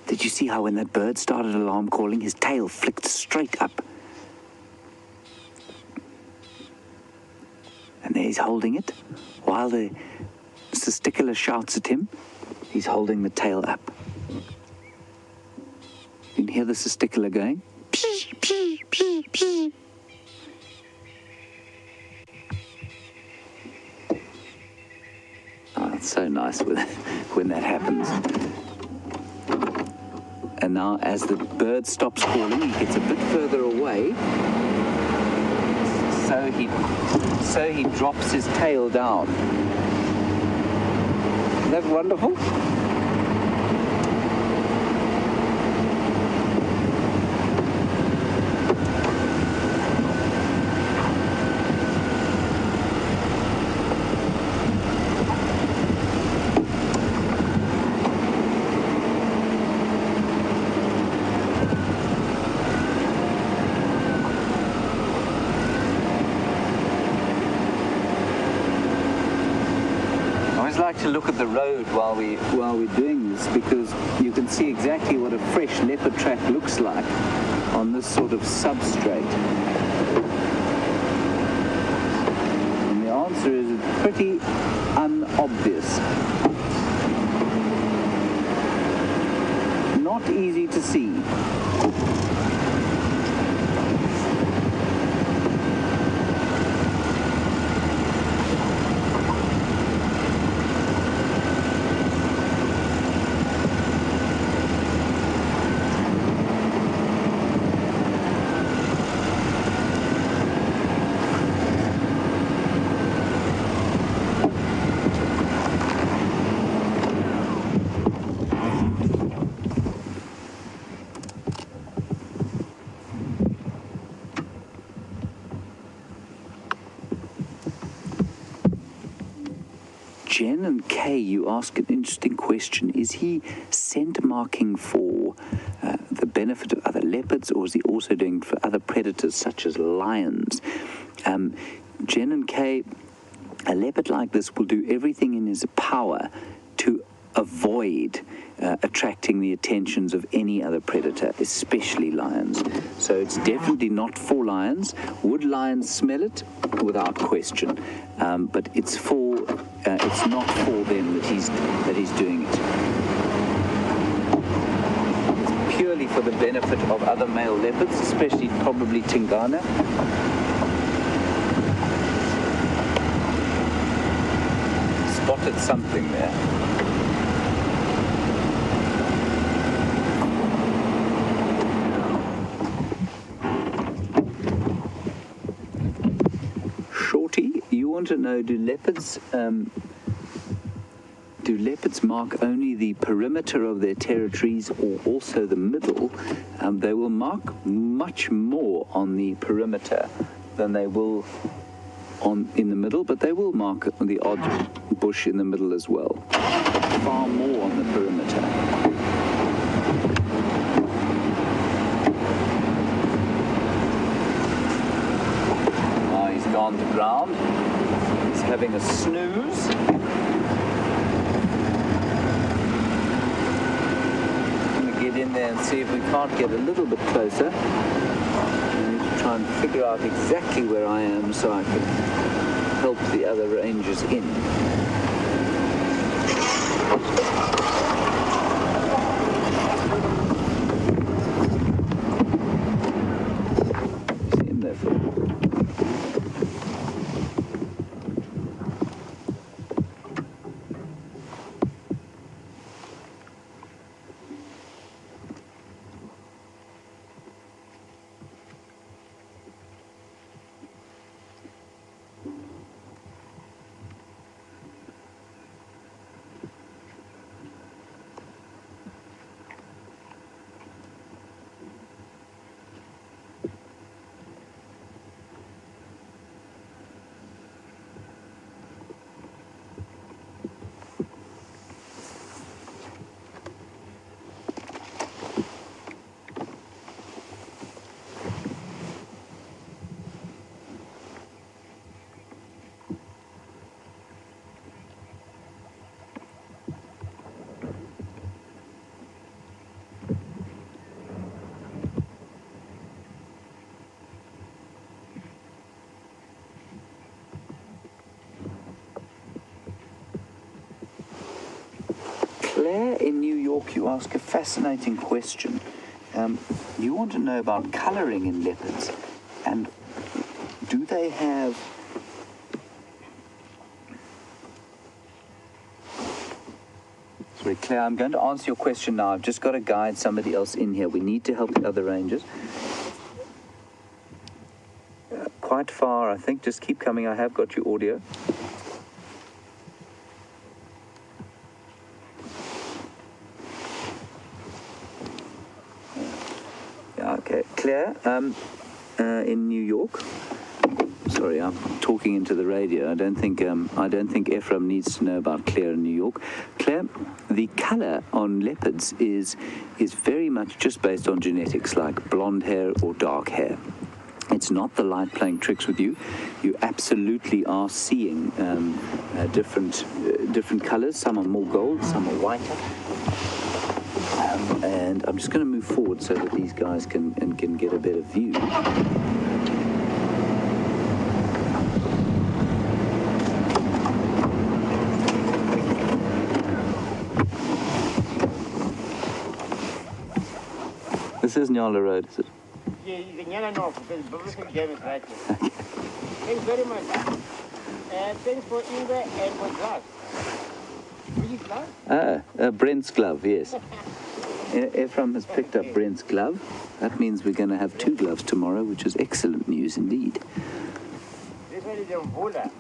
Did you see how when that bird started alarm calling, his tail flicked straight up? And there he's holding it, while the testicular shouts at him, he's holding the tail up. You can hear the testicular going. Psh, psh, psh, psh. Oh, it's so nice when that happens. And now, as the bird stops calling, he gets a bit further away. So he drops his tail down. Isn't that wonderful? To look at the road while we're doing this, because you can see exactly what a fresh leopard track looks like on this sort of substrate. And the answer is it's pretty unobvious. Not easy to see. Jen and Kay, you ask an interesting question. Is he scent marking for the benefit of other leopards, or is he also doing it for other predators such as lions? Jen and Kay, a leopard like this will do everything in his power to avoid attracting the attentions of any other predator, especially lions. So it's definitely not for lions. Would lions smell it? Without question. But it's not for them that he's doing it. It's purely for the benefit of other male leopards, especially probably Tingana. Spotted something there. You want to know, do leopards mark only the perimeter of their territories or also the middle? They will mark much more on the perimeter than they will in the middle, but they will mark the odd bush in the middle as well. Far more on the perimeter. On the ground. He's having a snooze. I'm going to get in there and see if we can't get a little bit closer. I need to try and figure out exactly where I am so I can help the other rangers in. See him there for Claire in New York, you ask a fascinating question. You want to know about colouring in leopards, and do they have... Sorry, Claire, I'm going to answer your question now. I've just got to guide somebody else in here. We need to help the other rangers. Quite far, I think. Just keep coming. I have got your audio. Okay, Claire, in New York. Sorry, I'm talking into the radio. I don't think Ephraim needs to know about Claire in New York. Claire, the colour on leopards is very much just based on genetics, like blonde hair or dark hair. It's not the light playing tricks with you. You absolutely are seeing different colours. Some are more gold, some are whiter. And I'm just going to move forward so that these guys can get a better view. This is Nyala Road, is it? Yeah, the nyala no, because Buffalo Game is right here. Thanks very much. Thanks for Inga and for glass. Which glove? Brent's glove, yes. Ephraim has picked up Brent's glove. That means we're going to have 2 gloves tomorrow, which is excellent news indeed. This one is a Mvula.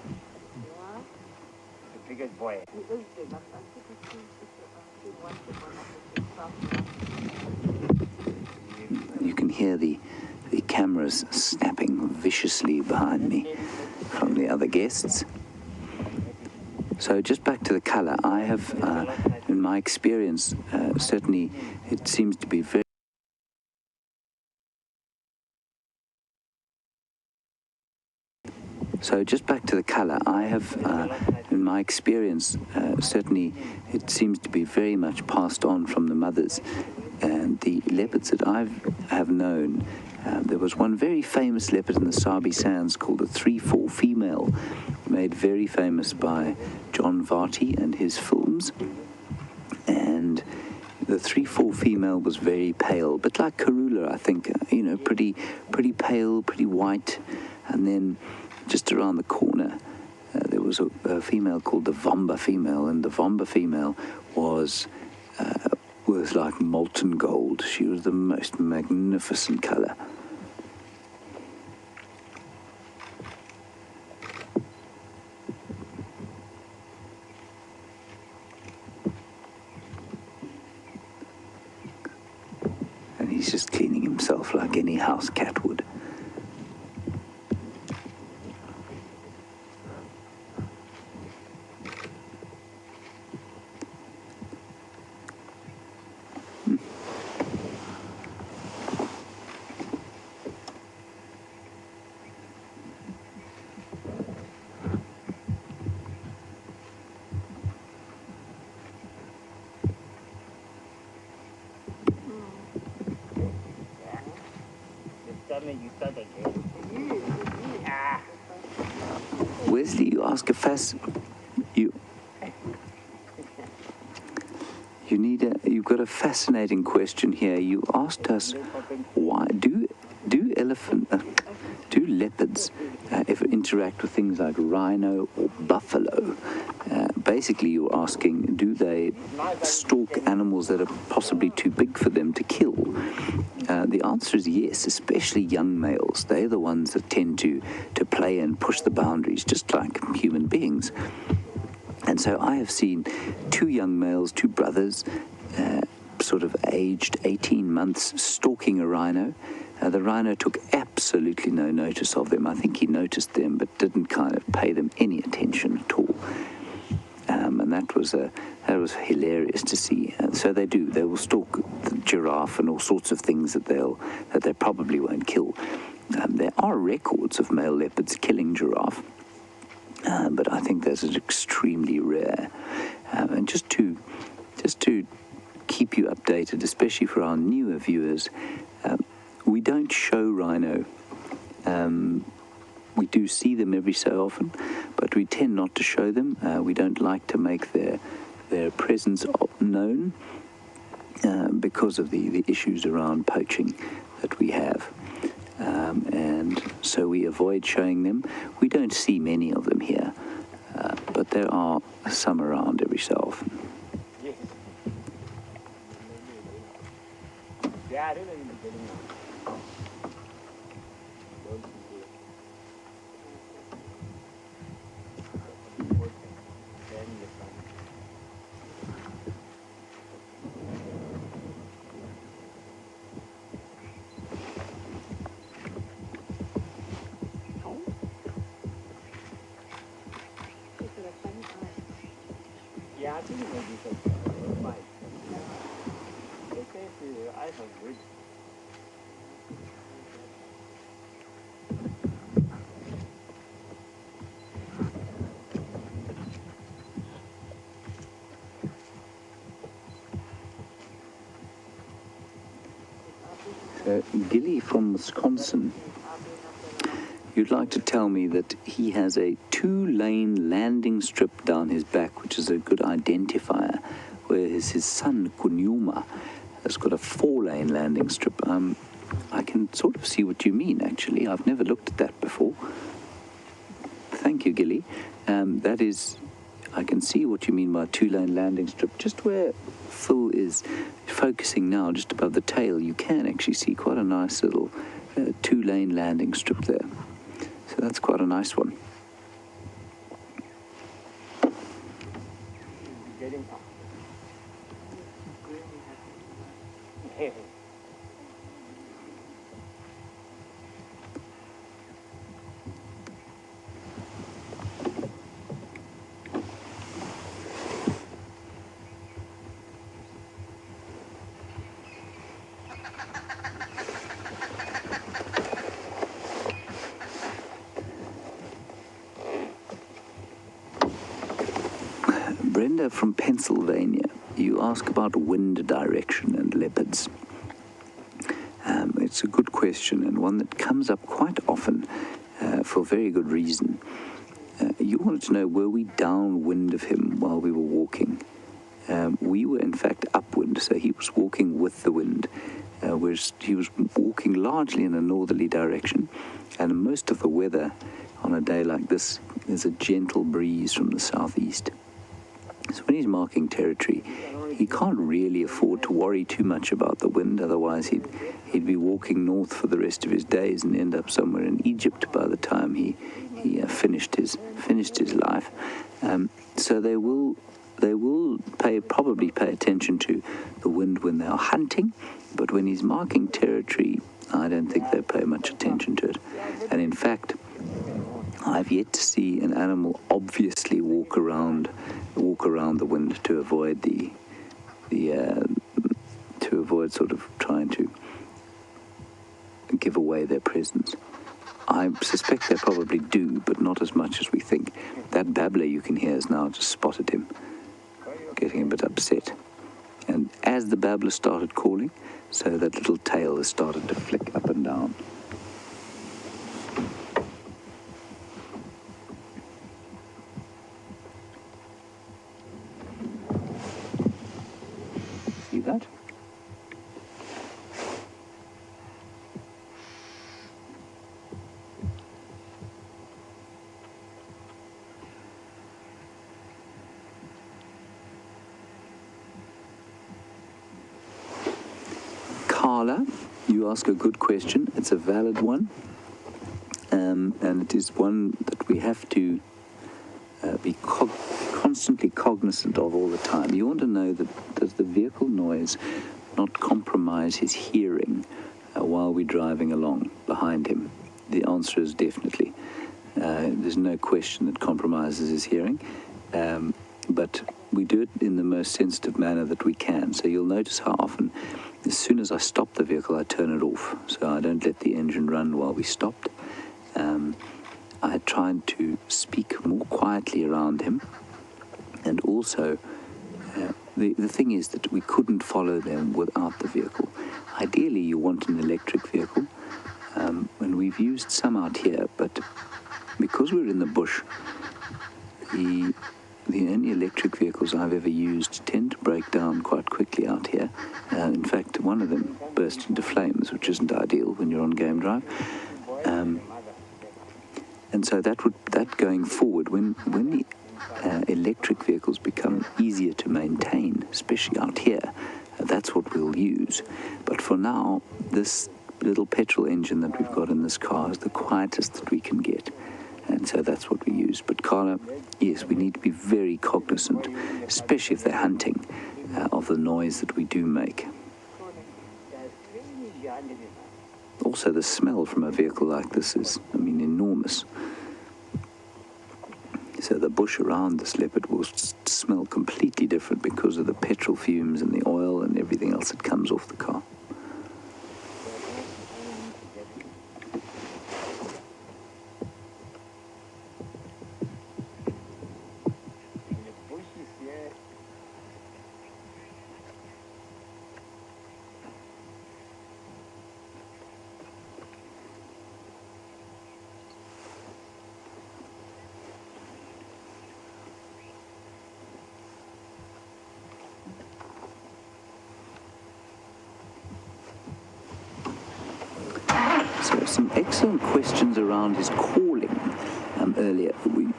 The biggest boy. You can hear the cameras snapping viciously behind me from the other guests. So just back to the colour, I have, in my experience, certainly it seems to be very... So just back to the colour, I have, in my experience, certainly it seems to be very much passed on from the mothers. And the leopards that I have known, there was one very famous leopard in the Sabi Sands called the 3-4 female, made very famous by John Varty and his films. And the 3-4 female was very pale, but like Karula, I think, pretty pale, pretty white. And then just around the corner, there was a female called the Vomba female, and the Vomba female was like molten gold. She was the most magnificent colour. And he's just cleaning himself like any house cat would. Wesley, you ask a you've got a fascinating question here. You asked us why do leopards ever interact with things like rhino or buffalo? Basically, you're asking, do they stalk animals that are possibly too big for them to kill? The answer is yes, especially young males. They're the ones that tend to play and push the boundaries, just like human beings. And so I have seen 2 young males, 2 brothers, sort of aged 18 months, stalking a rhino. The rhino took absolutely no notice of them. I think he noticed them, but didn't kind of pay them any attention at all. And that was hilarious to see. So they do. They will stalk the giraffe and all sorts of things that they probably won't kill. There are records of male leopards killing giraffe, but I think this is extremely rare. And just to keep you updated, especially for our newer viewers, we don't show rhino. We do see them every so often, but we tend not to show them. We don't like to make their their presence known because of the issues around poaching that we have. And so we avoid showing them. We don't see many of them here, but there are some around every so often. Yes. Yeah, I don't know the getting on. Yeah, I think it may be some fine. They say the eyes are good. Gilly from Wisconsin, you'd like to tell me that he has a 2-lane landing strip down his back, which is a good identifier, whereas his son, Kunyuma, has got a 4-lane landing strip. I can sort of see what you mean, actually. I've never looked at that before. Thank you, Gilly. That is, I can see what you mean by a 2-lane landing strip. Just where Phil is focusing now, just above the tail, you can actually see quite a nice little 2-lane landing strip there. So that's quite a nice one. Getting up. Brenda from Pennsylvania, you ask about wind direction and leopards. It's a good question, and one that comes up quite often for very good reason. You wanted to know, were we downwind of him while we were walking? We were in fact upwind, so he was walking with the wind, whereas he was walking largely in a northerly direction, and most of the weather on a day like this is a gentle breeze from the southeast. So when he's marking territory, he can't really afford to worry too much about the wind, otherwise he'd be walking north for the rest of his days and end up somewhere in Egypt by the time he finished his life. So they will probably pay attention to the wind when they are hunting, but when he's marking territory, I don't think they pay much attention to it. And in fact, I've yet to see an animal obviously walk around the wind to avoid to avoid sort of trying to give away their presence. I suspect they probably do, but not as much as we think. That babbler you can hear has now just spotted him, getting a bit upset. And as the babbler started calling, so that little tail has started to flick up and down. See that? Carla, you ask a good question. It's a valid one, and it is one that we have to be constantly cognizant of all the time. You want to know that does the vehicle noise not compromise his hearing while we're driving along behind him? The answer is definitely. There's no question that compromises his hearing, but we do it in the most sensitive manner that we can. So you'll notice how often, as soon as I stop the vehicle, I turn it off. So I don't let the engine run while we stopped. I tried to speak more quietly around him, and also the thing is that we couldn't follow them without the vehicle. Ideally, you want an electric vehicle, and we've used some out here, but because we're in the bush, the only electric vehicles I've ever used tend to break down quite quickly out here. In fact, one of them burst into flames, which isn't ideal when you're on game drive. And so that going forward, when the electric vehicles become easier to maintain, especially out here, that's what we'll use. But for now, this little petrol engine that we've got in this car is the quietest that we can get. And so that's what we use. But Carla, yes, we need to be very cognizant, especially if they're hunting, of the noise that we do make. Also, the smell from a vehicle like this is, enormous. So the bush around this leopard will smell completely different because of the petrol fumes and the oil and everything else that comes off the car. So some excellent questions around his calling earlier.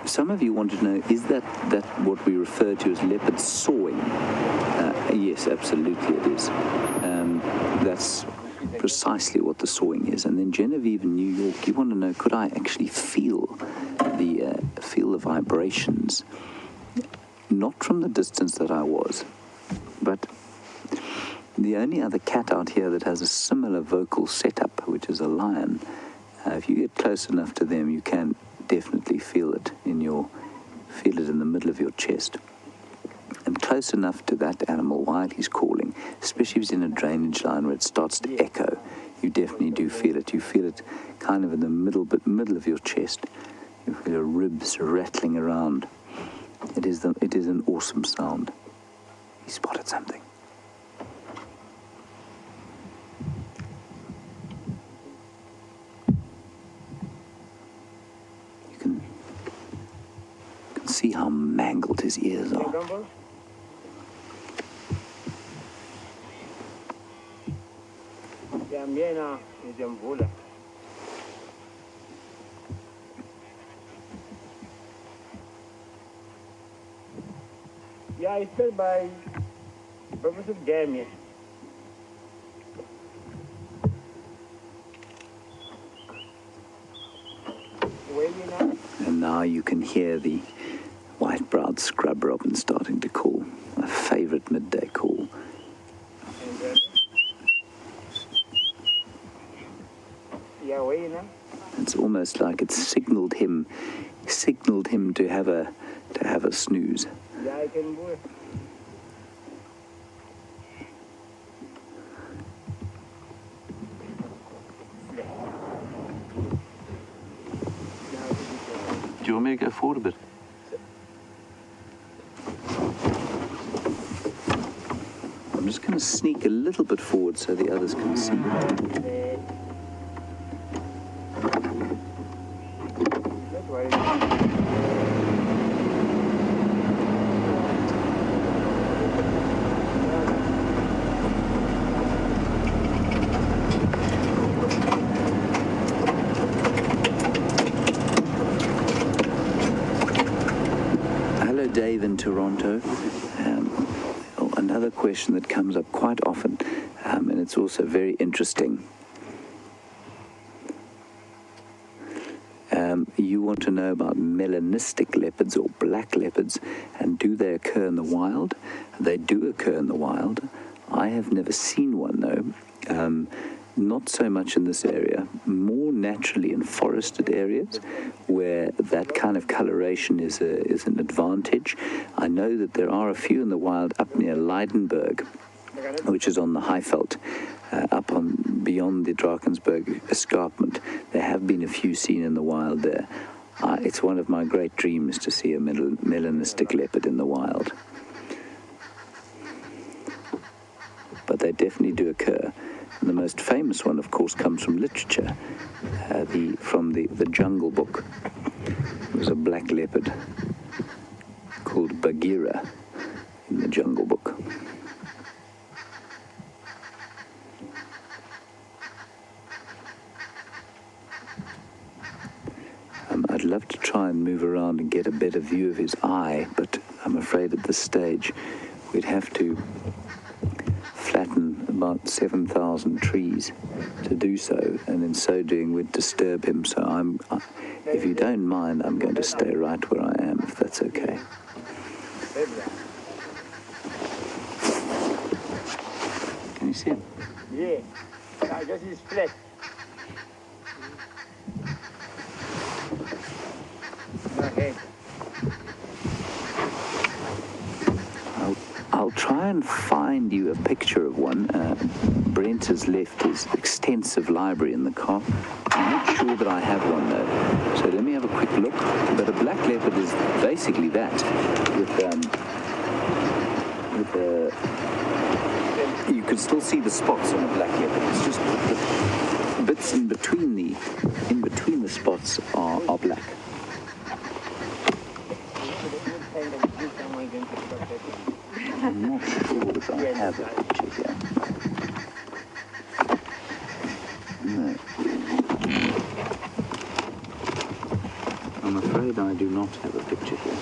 Some of you want to know, is that what we refer to as leopard sawing? Yes, absolutely it is. That's precisely what the sawing is. And then Genevieve in New York, you want to know, could I actually feel the vibrations? Not from the distance that I was, but the only other cat out here that has a similar vocal setup, which is a lion, if you get close enough to them, you can definitely feel it in the middle of your chest. And close enough to that animal while he's calling, especially if he's in a drainage line where it starts to echo, you definitely do feel it. You feel it kind of in the middle of your chest. You feel your ribs rattling around. It is an awesome sound. He spotted something. You can see how mangled his ears are. Mvula. Yeah, it's fed by Professor Gammy. And now you can hear the white-browed scrub robin starting to call, my favorite midday call. It's almost like it signaled him to have a snooze. Yeah, I can do it. Do you want me to go forward a bit? I'm just going to sneak a little bit forward so the others can see. Hello, Dave in Toronto. Another question that comes up quite often, and it's also very interesting. You want to know about melanistic leopards or black leopards, and do they occur in the wild? They do occur in the wild. I have never seen one, though. Not so much in this area, more naturally in forested areas where that kind of coloration is an advantage. I know that there are a few in the wild up near Leidenberg, which is on the Highveld, beyond the Drakensberg escarpment. There have been a few seen in the wild there. It's one of my great dreams to see a melanistic leopard in the wild. But they definitely do occur. And the most famous one, of course, comes from literature, from the Jungle Book. It was a black leopard called Bagheera in the Jungle Book. I'd love to try and move around and get a better view of his eye, but I'm afraid at this stage we'd have to flatten about 7,000 trees to do so, and in so doing we'd disturb him. So if you don't mind, I'm going to stay right where I am, if that's okay. Can you see him? Yeah, I guess he's flat. I'll try and find you a picture of one. Brent has left his extensive library in the car. I'm not sure that I have one though. So let me have a quick look. But a black leopard is basically that, you can still see the spots on a black leopard. It's just the bits in between the spots are black. I'm not sure if I have a picture here. No. I'm afraid I do not have a picture here.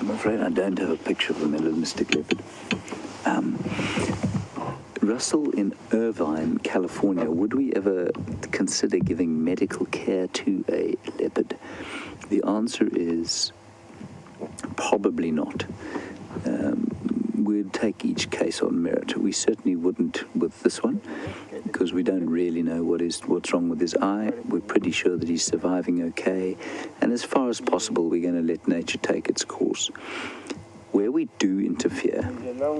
I'm afraid I don't have a picture of a melanistic leopard. Russell, in Irvine, California, would we ever consider giving medical care to a leopard? The answer is probably not. We'd take each case on merit. We certainly wouldn't with this one, because we don't really know what's wrong with his eye. We're pretty sure that he's surviving okay, and as far as possible, we're going to let nature take its course. Where we do interfere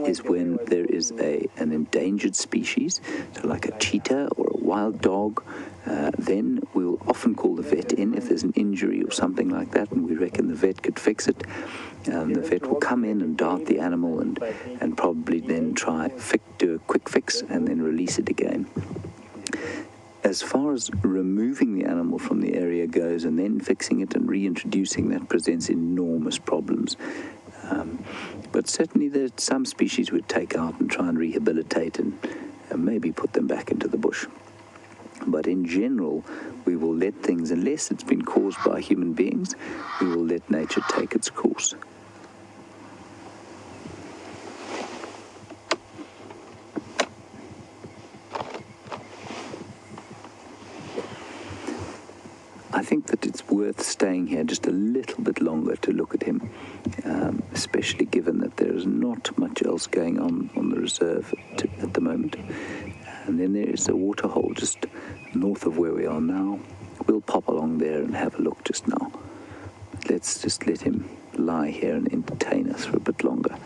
is when there is an endangered species, so like a cheetah or a wild dog. Then we will often call the vet in if there's an injury or something like that, and we reckon the vet could fix it. The vet will come in and dart the animal and probably then do a quick fix and then release it again. As far as removing the animal from the area goes and then fixing it and reintroducing, that presents enormous problems. But certainly there's some species we'd take out and try and rehabilitate and maybe put them back into the bush. But in general, we will let things, unless it's been caused by human beings, we will let nature take its course. I think that it's worth staying here just a little bit longer to look at him, especially given that there is not much else going on the reserve at the moment. And then there is a waterhole just north of where we are now. We'll pop along there and have a look just now. Let's just let him lie here and entertain us for a bit longer.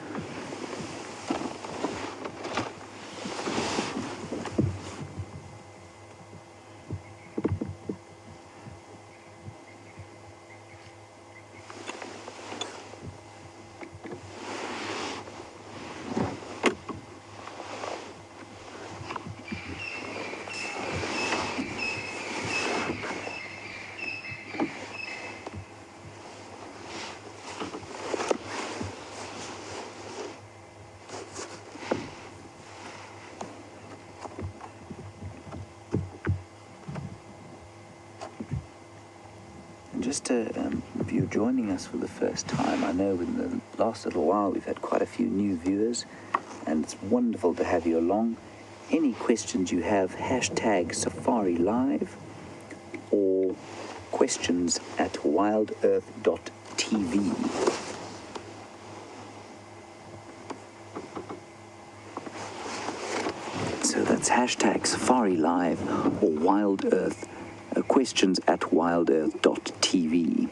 Just if you're joining us for the first time, I know in the last little while we've had quite a few new viewers, and it's wonderful to have you along. Any questions you have, hashtag Safari Live or questions at wildearth.tv. So that's hashtag Safari Live or WildEarth. Questions at wildearth.tv.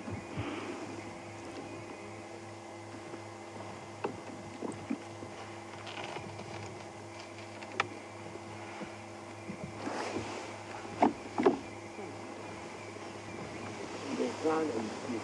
around and you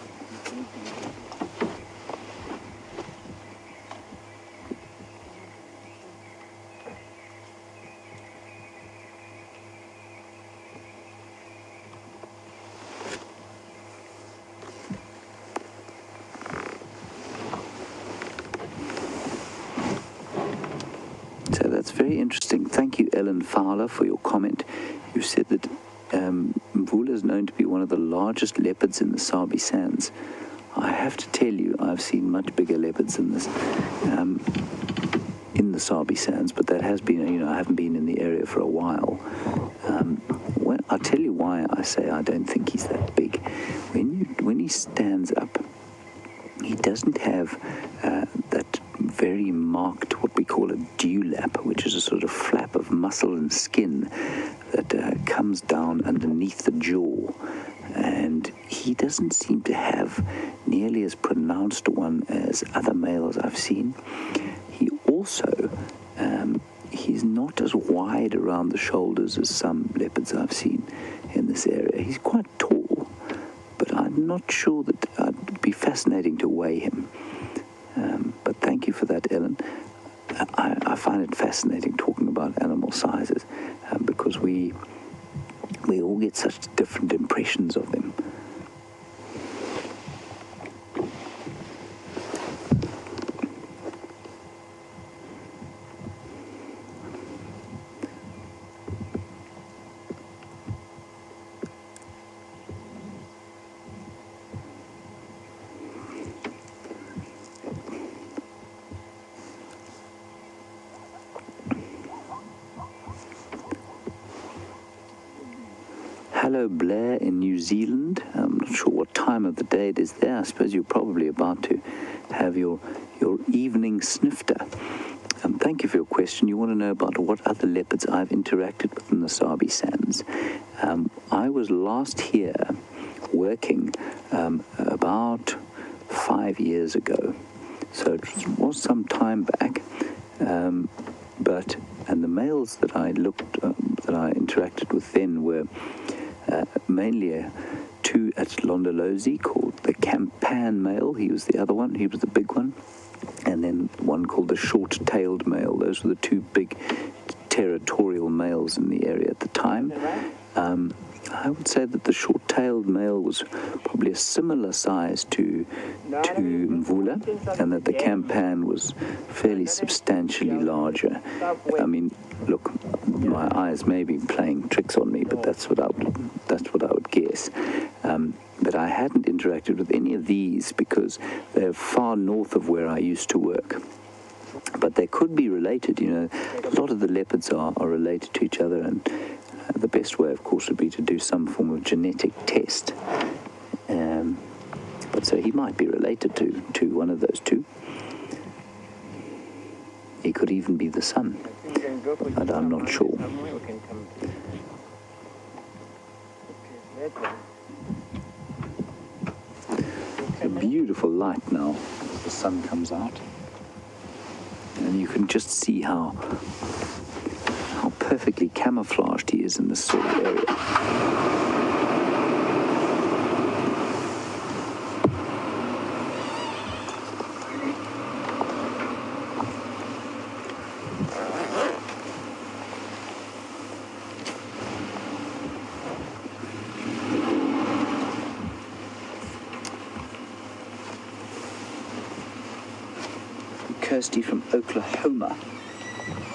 So that's very interesting. Thank you, Ellen Fowler, for your comment. You said that Mvula is known to be one of the largest leopards in the Sabi Sands. I have to tell you, I've seen much bigger leopards than this in the Sabi Sands, but that has been, I haven't been in the area for a while. I'll tell you why I say I don't think he's that big. When he stands up, he doesn't have that very marked, what we call a dewlap, which is a sort of flap of muscle and skin that comes down underneath the jaw. And he doesn't seem to have nearly as pronounced a one as other males I've seen. He also, he's not as wide around the shoulders as some leopards I've seen in this area. He's quite tall, but I'm not sure that it'd be fascinating to weigh him. But thank you for that, Ellen. I find it fascinating talking about animal sizes because we all get such different impressions of them. Hello, Blair in New Zealand. I'm not sure what time of the day it is there. I suppose you're probably about to have your evening snifter. Thank you for your question. You want to know about what other leopards I've interacted with in the Sabi Sands. I was last here working about 5 years ago. So it was some time back. And the males that I interacted with then were mainly two at Londolozi called the Campan male. He was the other one. He was the big one. And then one called the short-tailed male. Those were the two big territorial males in the area at the time. I would say that the short-tailed male was probably a similar size to Mvula, and that the Campan was fairly substantially larger. I mean, look, my eyes may be playing tricks on me, but that's what I would guess. But I hadn't interacted with any of these because they're far north of where I used to work. But they could be related, A lot of the leopards are related to each other, and the best way, of course, would be to do some form of genetic test. But so he might be related to one of those two. He could even be the son, but I'm not sure. A beautiful light now as the sun comes out. And you can just see how perfectly camouflaged he is in this sort of area. Kirsty from Oklahoma.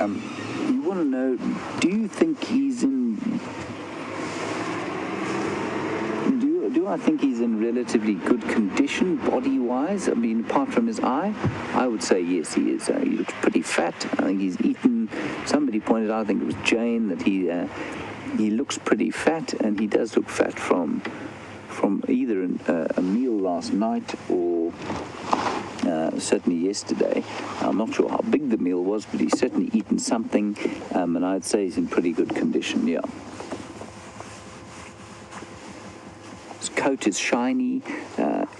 You want to know, do you think he's in... Do I think he's in relatively good condition, body-wise? I mean, apart from his eye, I would say yes, he is. He looks pretty fat. I think he's eaten... Somebody pointed out, I think it was Jane, that he looks pretty fat, and he does look fat from either a meal last night or... certainly yesterday. I'm not sure how big the meal was, but he's certainly eaten something, and I'd say he's in pretty good condition, yeah. His coat is shiny,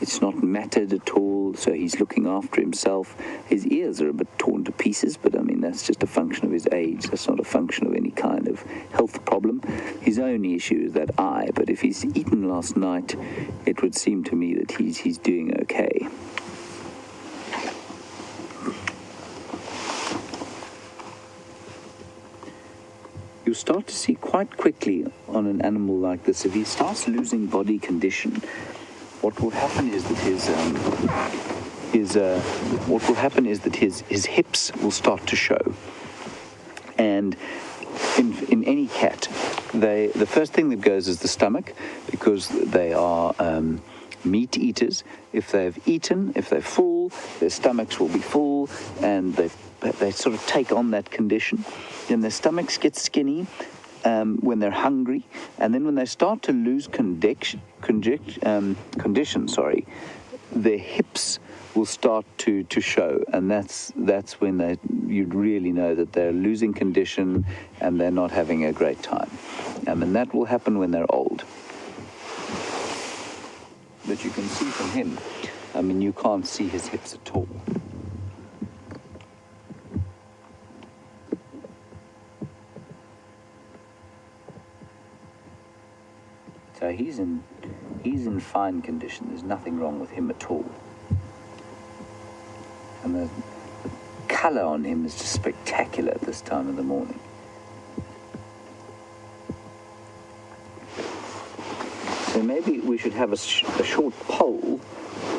It's not matted at all, so he's looking after himself. His ears are a bit torn to pieces, but I mean, that's just a function of his age. That's not a function of any kind of health problem. His only issue is that eye, but if he's eaten last night, it would seem to me that he's doing okay. You'll start to see quite quickly on an animal like this, if he starts losing body condition, what will happen is that his hips will start to show. And in any cat, the first thing that goes is the stomach, because they are meat eaters. If they've eaten, if they're full, their stomachs will be full, and they sort of take on that condition. Then their stomachs get skinny when they're hungry, and then when they start to lose condition, their hips will start to show, and that's when you'd really know that they're losing condition and they're not having a great time. And that will happen when they're old. But you can see from him, I mean, you can't see his hips at all. So he's in fine condition. There's nothing wrong with him at all. And the colour on him is just spectacular at this time of the morning. So maybe we should have a short poll.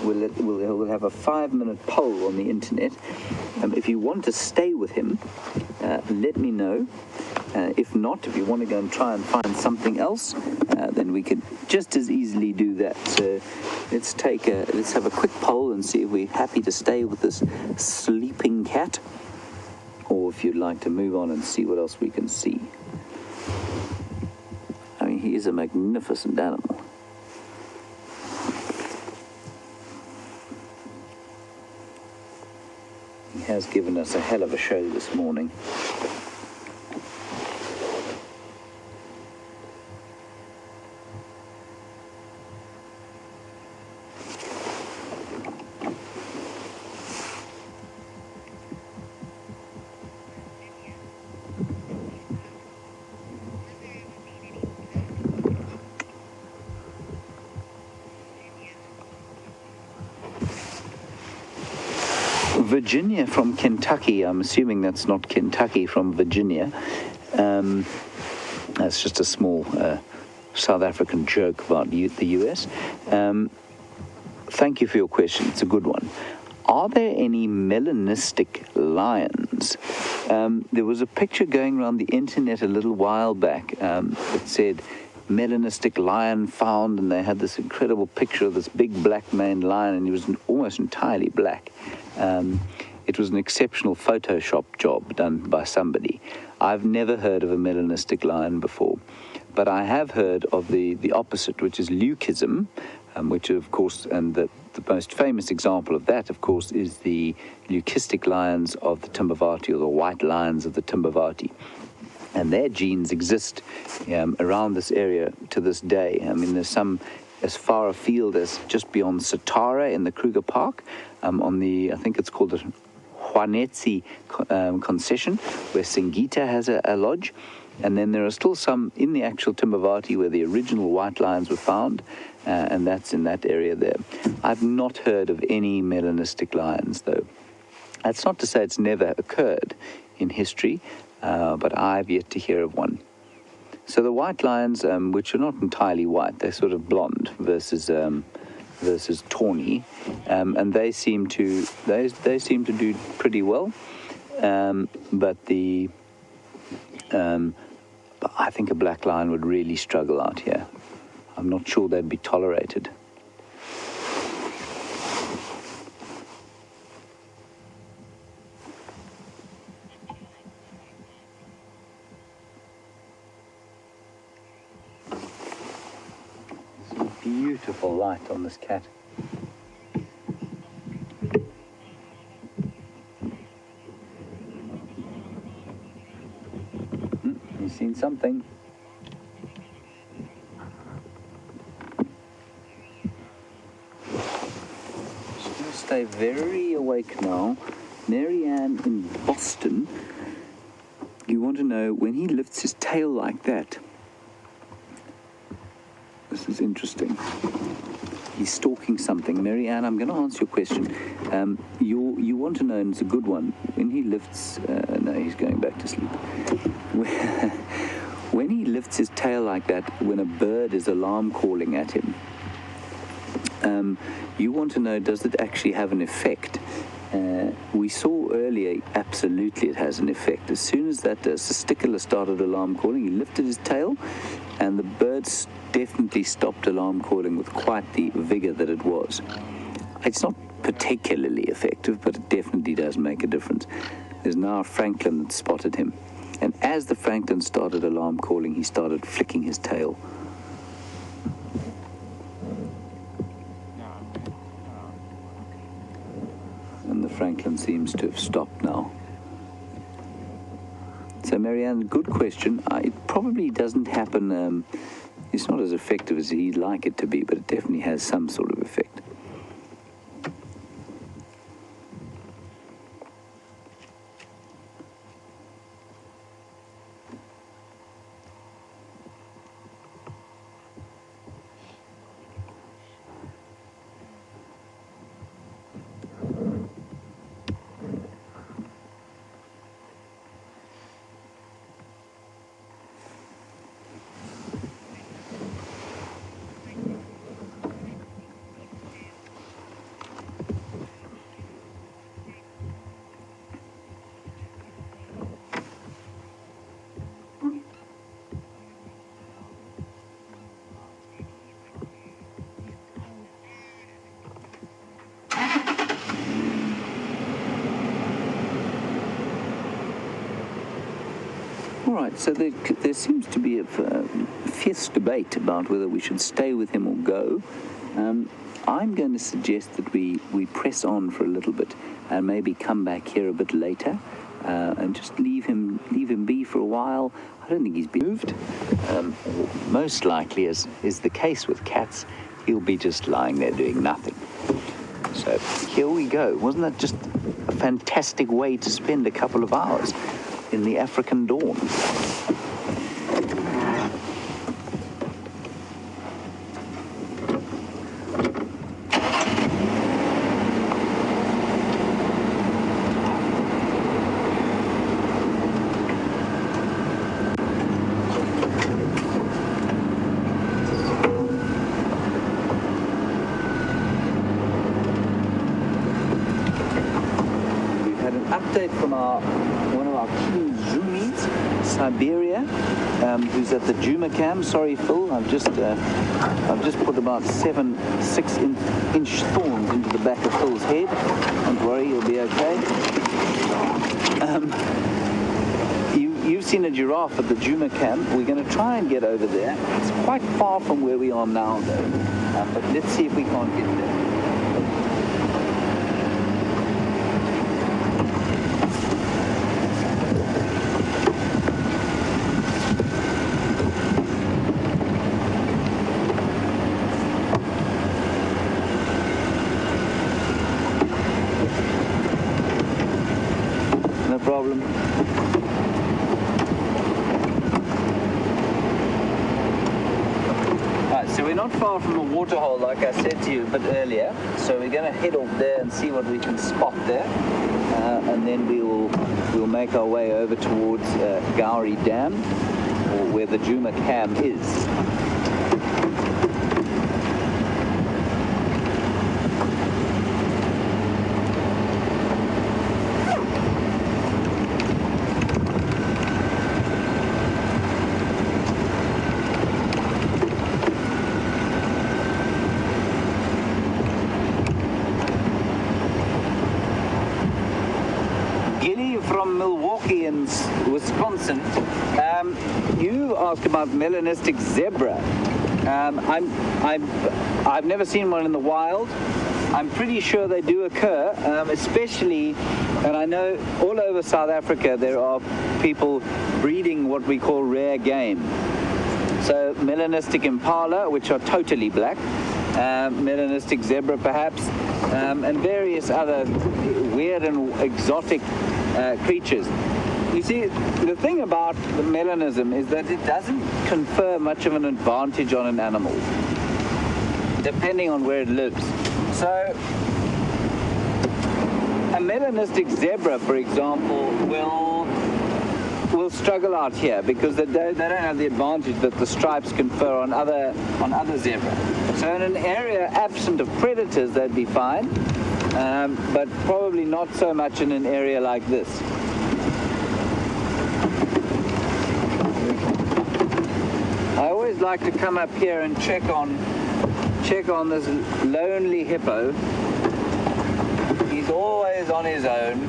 We'll have a 5-minute poll on the internet. If you want to stay with him, let me know. If not, if you want to go and try and find something else, then we could just as easily do that. So let's have a quick poll and see if we're happy to stay with this sleeping cat, or if you'd like to move on and see what else we can see. I mean, he is a magnificent animal. He has given us a hell of a show this morning. Virginia from Kentucky. I'm assuming that's not Kentucky, from Virginia. That's just a small South African joke about the US. Thank you for your question. It's a good one. Are there any melanistic lions? There was a picture going around the internet a little while back that said melanistic lion found, and they had this incredible picture of this big black maned lion, and he was almost entirely black. It was an exceptional Photoshop job done by somebody. I've never heard of a melanistic lion before, but I have heard of the opposite, which is leucism, which of course, and the most famous example of that, of course, is the leucistic lions of the Timbavati, or the white lions of the Timbavati. And their genes exist around this area to this day. I mean, there's some as far afield as just beyond Satara in the Kruger Park, on the, I think it's called the Hwanetsi concession, where Singita has a lodge. And then there are still some in the actual Timbavati where the original white lions were found, and that's in that area there. I've not heard of any melanistic lions, though. That's not to say it's never occurred in history, but I've yet to hear of one. So the white lions, which are not entirely white, they're sort of blonde versus tawny, and they seem to do pretty well. But I think a black lion would really struggle out here. I'm not sure they'd be tolerated. Beautiful light on this cat. You've seen something. say very awake now. Marianne in Boston, you want to know when he lifts his tail like that. This is interesting. He's stalking something. Marianne, I'm going to answer your question. You want to know, and it's a good one, when he lifts... no, he's going back to sleep. When he lifts his tail like that, when a bird is alarm calling at him, you want to know, does it actually have an effect? We saw earlier, absolutely it has an effect. As soon as that testicular started alarm calling, he lifted his tail, and the birds definitely stopped alarm calling with quite the vigor that it was. It's not particularly effective, but it definitely does make a difference. There's now a Franklin that spotted him, and as the Franklin started alarm calling, he started flicking his tail. And the Franklin seems to have stopped now. So, Marianne, good question. It probably doesn't happen, it's not as effective as he'd like it to be, but it definitely has some sort of effect. All right, so there seems to be a fierce debate about whether we should stay with him or go. I'm going to suggest that we press on for a little bit and maybe come back here a bit later and just leave him be for a while. I don't think he's been moved. Most likely, as is the case with cats, he'll be just lying there doing nothing. So here we go. Wasn't that just a fantastic way to spend a couple of hours in the African dawn? Update from one of our key zoomies, Siberia, who's at the Juma Cam. Sorry, Phil, I've just put about 7 6-inch thorns into the back of Phil's head. Don't worry, you'll be okay. You've seen a giraffe at the Juma Cam. We're going to try and get over there. It's quite far from where we are now, though. But let's see if we can't get there. Problem. Alright, so we're not far from a waterhole, like I said to you a bit earlier. So we're going to head off there and see what we can spot there, and then we'll make our way over towards Gowrie Dam, or where the Juma Cam is. From Milwaukee in Wisconsin, you asked about melanistic zebra. I've never seen one in the wild. I'm pretty sure they do occur, especially, and I know all over South Africa there are people breeding what we call rare game. So melanistic impala, which are totally black, melanistic zebra perhaps, and various other weird and exotic creatures. You see, the thing about the melanism is that it doesn't confer much of an advantage on an animal, depending on where it lives. So, a melanistic zebra, for example, will struggle out here because they don't have the advantage that the stripes confer on other zebra. So in an area absent of predators, they'd be fine, but probably not so much in an area like this. I always like to come up here and check on this lonely hippo. He's always on his own.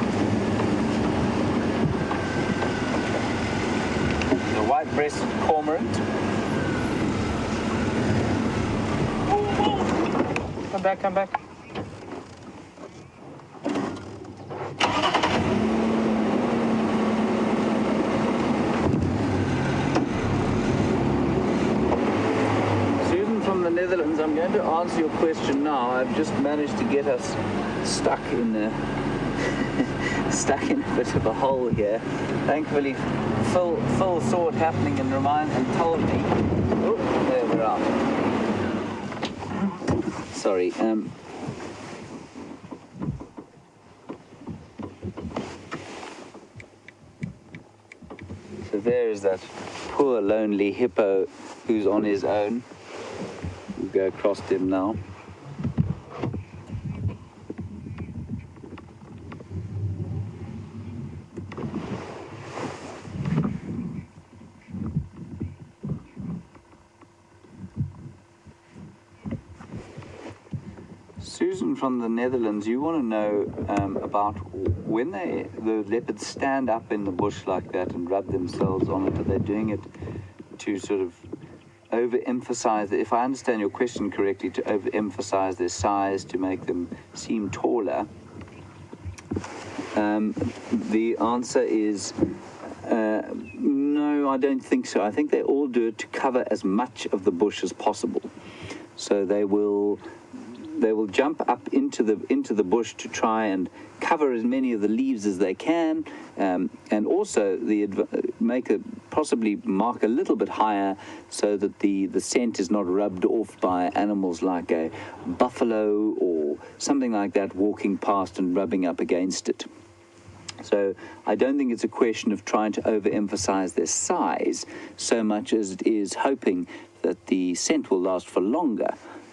The white-breasted cormorant. Come back. The Netherlands, I'm going to answer your question now. I've just managed to get us stuck in a bit of a hole here. Thankfully, Phil saw it happening and told me. Oh, there we're out. Sorry. So there is that poor lonely hippo who's on his own. We'll go across to him now. Susan from the Netherlands, you want to know about when the leopards stand up in the bush like that and rub themselves on it, are they doing it to sort of overemphasize, if I understand your question correctly, to overemphasize their size, to make them seem taller? The answer is no, I don't think so. I think they all do it to cover as much of the bush as possible. So they will jump up into the bush to try and cover as many of the leaves as they can, and also possibly mark a little bit higher so that the scent is not rubbed off by animals like a buffalo or something like that walking past and rubbing up against it. So I don't think it's a question of trying to overemphasize their size so much as it is hoping that the scent will last for longer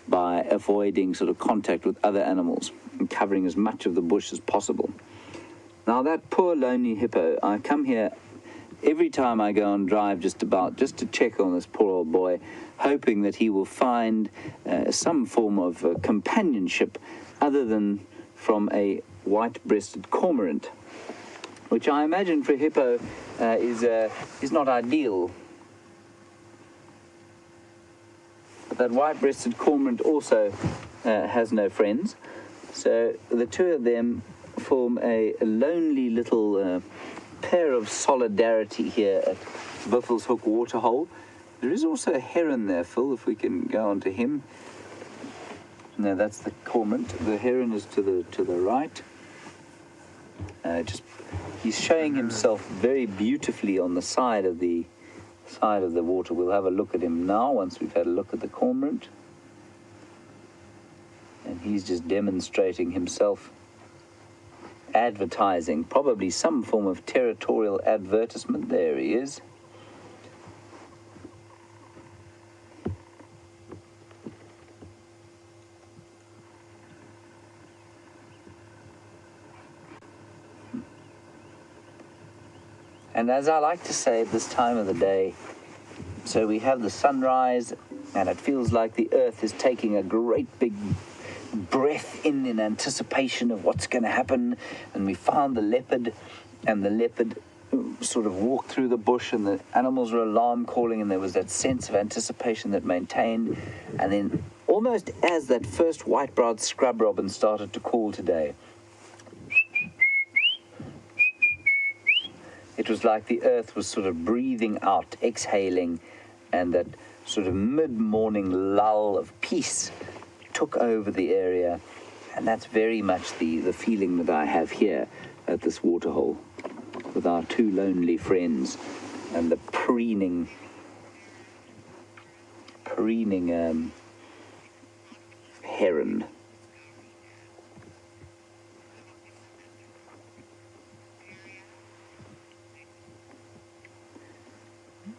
by avoiding sort of contact with other animals and covering as much of the bush as possible. Now that poor lonely hippo, I come here every time I go on drive just to check on this poor old boy, hoping that he will find some form of companionship other than from a white-breasted cormorant, which I imagine for a hippo is not ideal. But that white-breasted cormorant also has no friends, so the two of them form a lonely little pair of solidarity here at Buffelshoek Hook Waterhole. There is also a heron there, Phil, if we can go on to him. No, that's the cormorant. The heron is to the right. He's showing himself very beautifully on the side of the water. We'll have a look at him now once we've had a look at the cormorant. And he's just demonstrating himself, advertising, probably some form of territorial advertisement. There he is. And as I like to say at this time of the day, so we have the sunrise, and it feels like the earth is taking a great big breath in anticipation of what's going to happen. And we found the leopard, and the leopard sort of walked through the bush, and the animals were alarm calling, and there was that sense of anticipation that maintained. And then almost as that first white-browed scrub robin started to call today, it was like the earth was sort of breathing out, exhaling, and that sort of mid-morning lull of peace took over the area, And that's very much the feeling that I have here at this waterhole with our two lonely friends and the preening heron.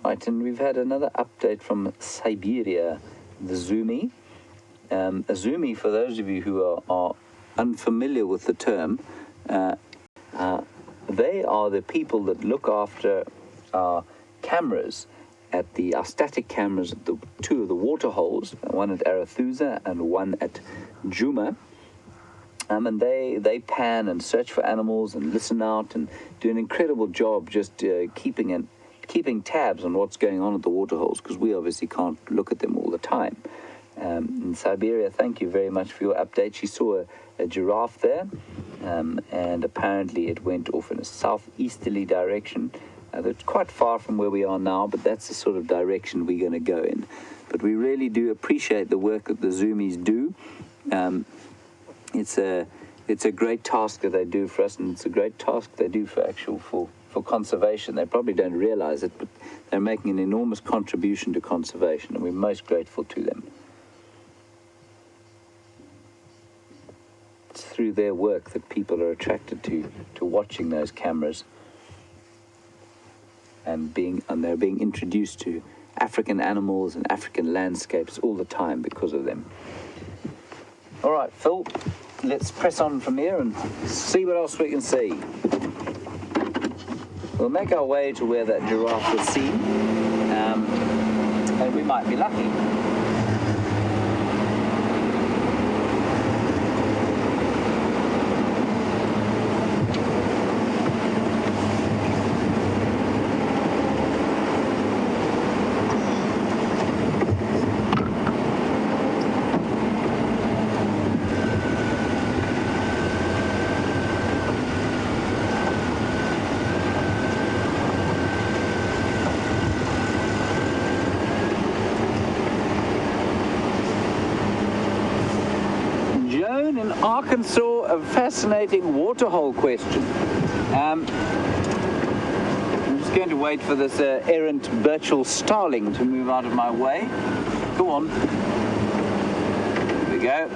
Right, and we've had another update from Siberia, the Zumi. A Zumi, for those of you who are unfamiliar with the term, they are the people that look after our cameras, our static cameras at the two of the water holes, one at Arathusa and one at Juma. And they pan and search for animals and listen out and do an incredible job just keeping tabs on what's going on at the water holes, because we obviously can't look at them all the time. In Siberia, thank you very much for your update. She saw a giraffe there, and apparently it went off in a southeasterly direction. That's quite far from where we are now, but that's the sort of direction we're going to go in. But we really do appreciate the work that the Zoomies do. It's a great task that they do for us, and it's a great task they do for conservation. They probably don't realize it, but they're making an enormous contribution to conservation, and we're most grateful to them. It's through their work that people are attracted to watching those cameras, and they're being introduced to African animals and African landscapes all the time because of them. All right, Phil, let's press on from here and see what else we can see. We'll make our way to where that giraffe was seen, and we might be lucky. In Arkansas, a fascinating waterhole question. I'm just going to wait for this errant Birchall starling to move out of my way. Go on. There we go.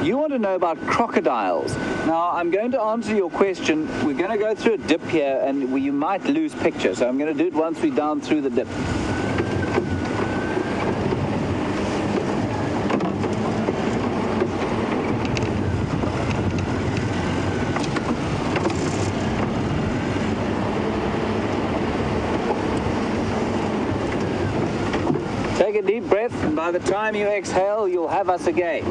You want to know about crocodiles. Now, I'm going to answer your question. We're going to go through a dip here, and you might lose picture, so I'm going to do it once we're down through the dip. Take a deep breath, and by the time you exhale, you'll have us again.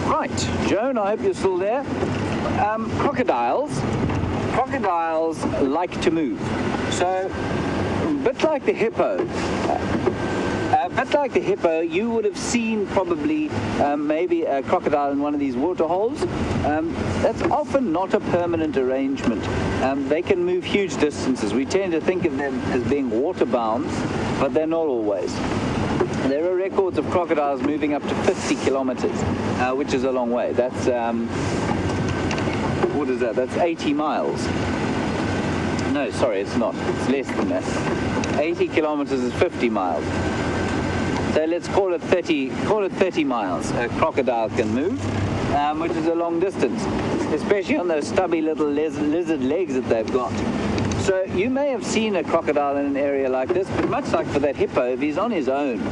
Right, Joan, I hope you're still there. Crocodiles like to move. So, a bit like the hippo. You would have seen probably maybe a crocodile in one of these water holes. That's often not a permanent arrangement. They can move huge distances. We tend to think of them as being water-bound, but they're not always. There are records of crocodiles moving up to 50 kilometers, which is a long way. That's, what is that? That's 80 miles. No, sorry, it's not. It's less than that. 80 kilometers is 50 miles. So let's call it 30 miles a crocodile can move, which is a long distance, especially on those stubby little lizard legs that they've got. So you may have seen a crocodile in an area like this, but much like for that hippo, if he's on his own,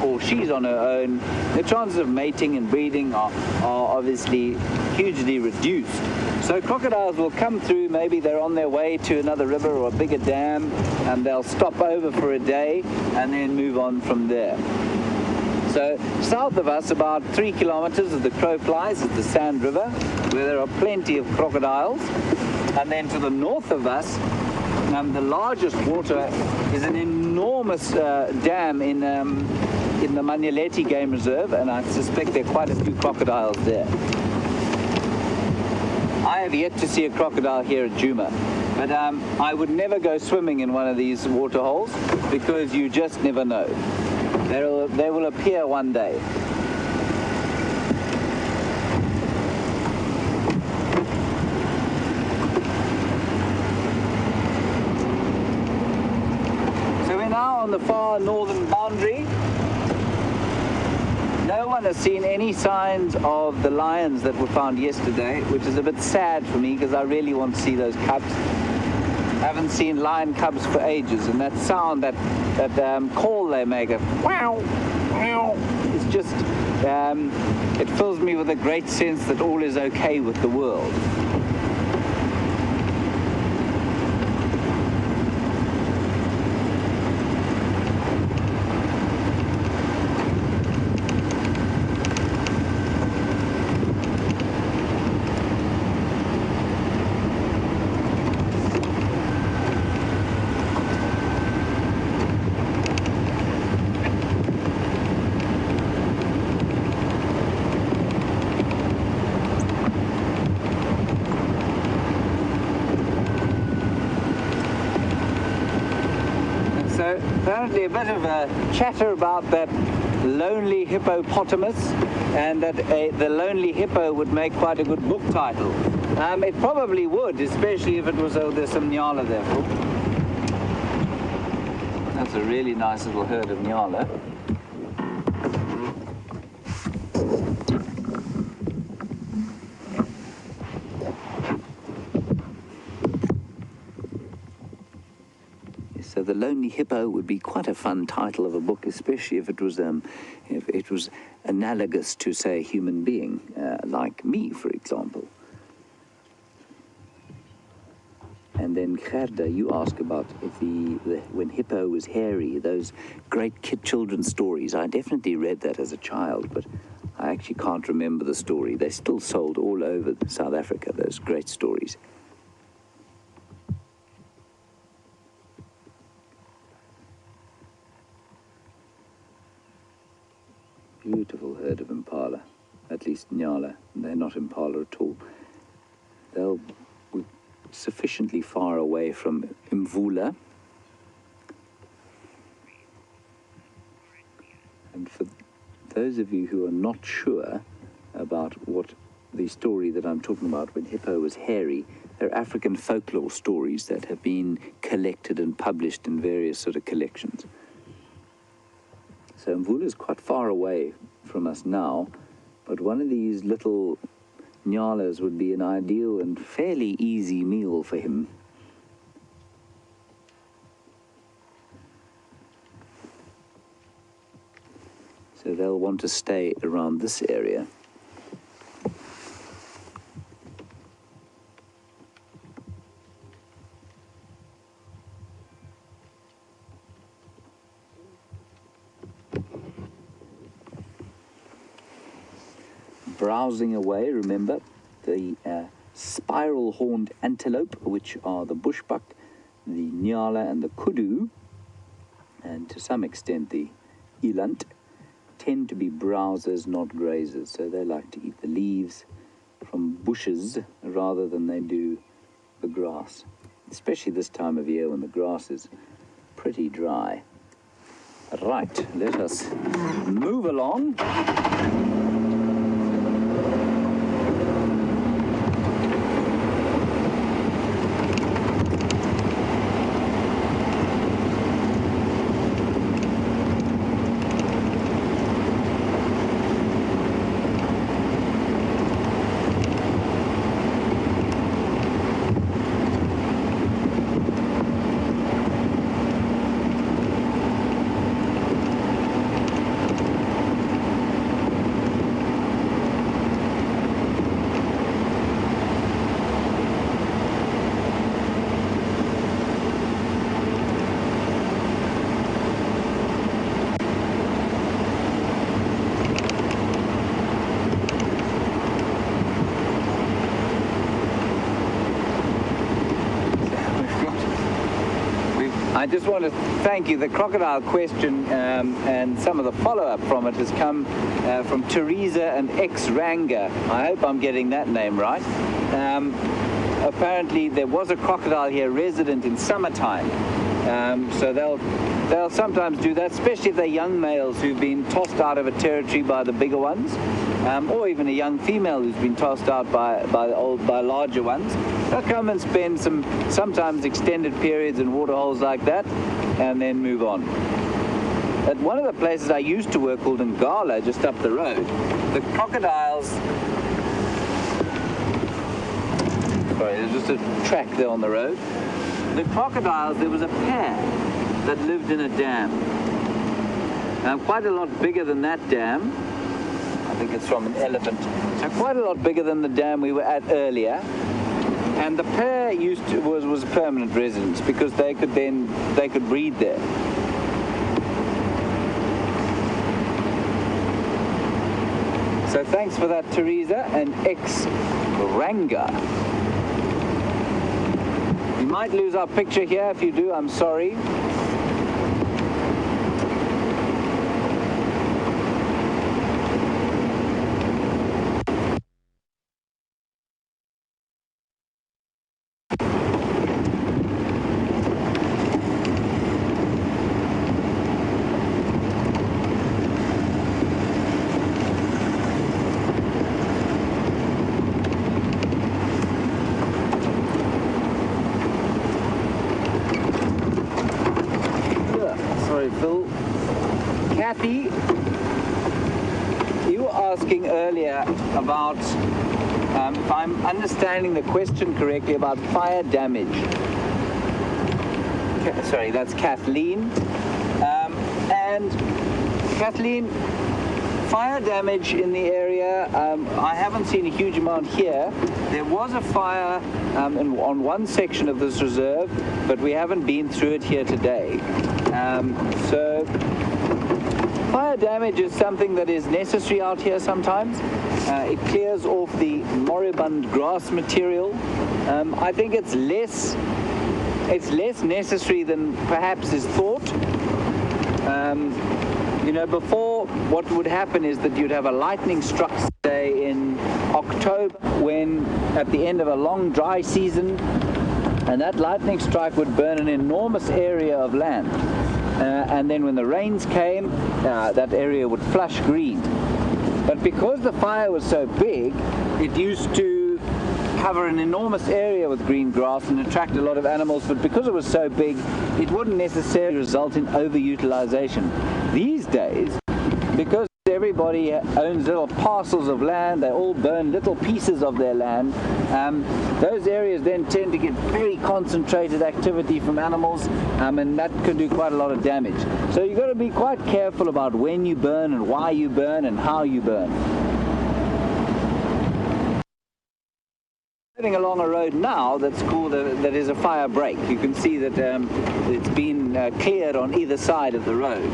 or she's on her own, the chances of mating and breeding are obviously hugely reduced. So crocodiles will come through, maybe they're on their way to another river or a bigger dam, and they'll stop over for a day and then move on from there. So south of us, about 3 kilometers as the crow flies, is the Sand River, where there are plenty of crocodiles. And then to the north of us, the largest water is an enormous dam in in the Manyaleti Game Reserve, and I suspect there are quite a few crocodiles there. I have yet to see a crocodile here at Djuma, but I would never go swimming in one of these water holes because you just never know. They will appear one day. So we're now on the far northern boundary. No one has seen any signs of the lions that were found yesterday, which is a bit sad for me because I really want to see those cubs. I haven't seen lion cubs for ages, and that sound, that call they make, of wow, wow, it's just, it fills me with a great sense that all is okay with the world. So apparently a bit of a chatter about that lonely hippopotamus, and that the lonely hippo would make quite a good book title. It probably would, especially if it was, oh, there's some nyala there. That's a really nice little herd of nyala. So the lonely hippo would be quite a fun title of a book, especially if it was analogous to, say, a human being, like me, for example. And then Gerda, you ask about if when Hippo was hairy, those great children's stories. I definitely read that as a child, but I actually can't remember the story. They're still sold all over South Africa, those great stories. Beautiful herd of impala, at least nyala. They're not impala at all. We're sufficiently far away from Mvula. And for those of you who are not sure about what the story that I'm talking about when Hippo was hairy, they're African folklore stories that have been collected and published in various sort of collections. So Mvula is quite far away from us now, but one of these little nyalas would be an ideal and fairly easy meal for him. So they'll want to stay around this area. Browsing away, remember, the spiral-horned antelope, which are the bushbuck, the nyala and the kudu, and to some extent the eland, tend to be browsers, not grazers. So they like to eat the leaves from bushes rather than they do the grass, especially this time of year when the grass is pretty dry. Right, let us move along. I just want to thank you. The crocodile question and some of the follow-up from it has come from Teresa and X-Ranga. I hope I'm getting that name right. Apparently there was a crocodile here resident in summertime. So they'll sometimes do that, especially if they're young males who've been tossed out of a territory by the bigger ones, or even a young female who's been tossed out by larger ones. They'll come and spend sometimes extended periods in water holes like that, and then move on. At one of the places I used to work called Ngala, just up the road, the crocodiles. Sorry, there's just a track there on the road. The crocodiles, there was a pair that lived in a dam. Quite a lot bigger than that dam. I think it's from an elephant. So quite a lot bigger than the dam we were at earlier. And the pair was permanent residents because they could breed there. So thanks for that, Teresa and X-Ranga. You might lose our picture here. If you do, I'm sorry. Phil. Kathy, you were asking earlier about, if I'm understanding the question correctly, about fire damage. Sorry, that's Kathleen. And Kathleen, fire damage in the area, I haven't seen a huge amount here. There was a fire on one section of this reserve, but we haven't been through it here today. So fire damage is something that is necessary out here sometimes. It clears off the moribund grass material. I think it's less necessary than perhaps is thought. You know, before, what would happen is that you'd have a lightning struck, say, in October, when at the end of a long dry season, and that lightning strike would burn an enormous area of land. And then when the rains came, that area would flush green. But because the fire was so big, it used to cover an enormous area with green grass and attract a lot of animals, but because it was so big, it wouldn't necessarily result in overutilization. These days, because everybody owns little parcels of land, they all burn little pieces of their land, those areas then tend to get very concentrated activity from animals, and that could do quite a lot of damage. So you've got to be quite careful about when you burn and why you burn and how you burn. Driving along a road now that's called that is a fire break. You can see that it's been cleared on either side of the road.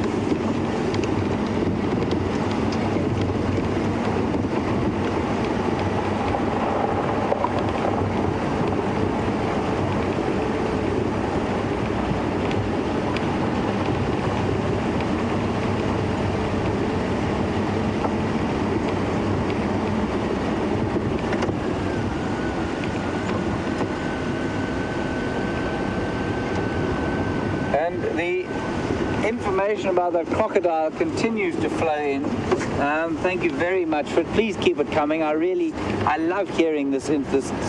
And the information about the crocodile continues to flow in. Thank you very much for it. Please keep it coming. I love hearing this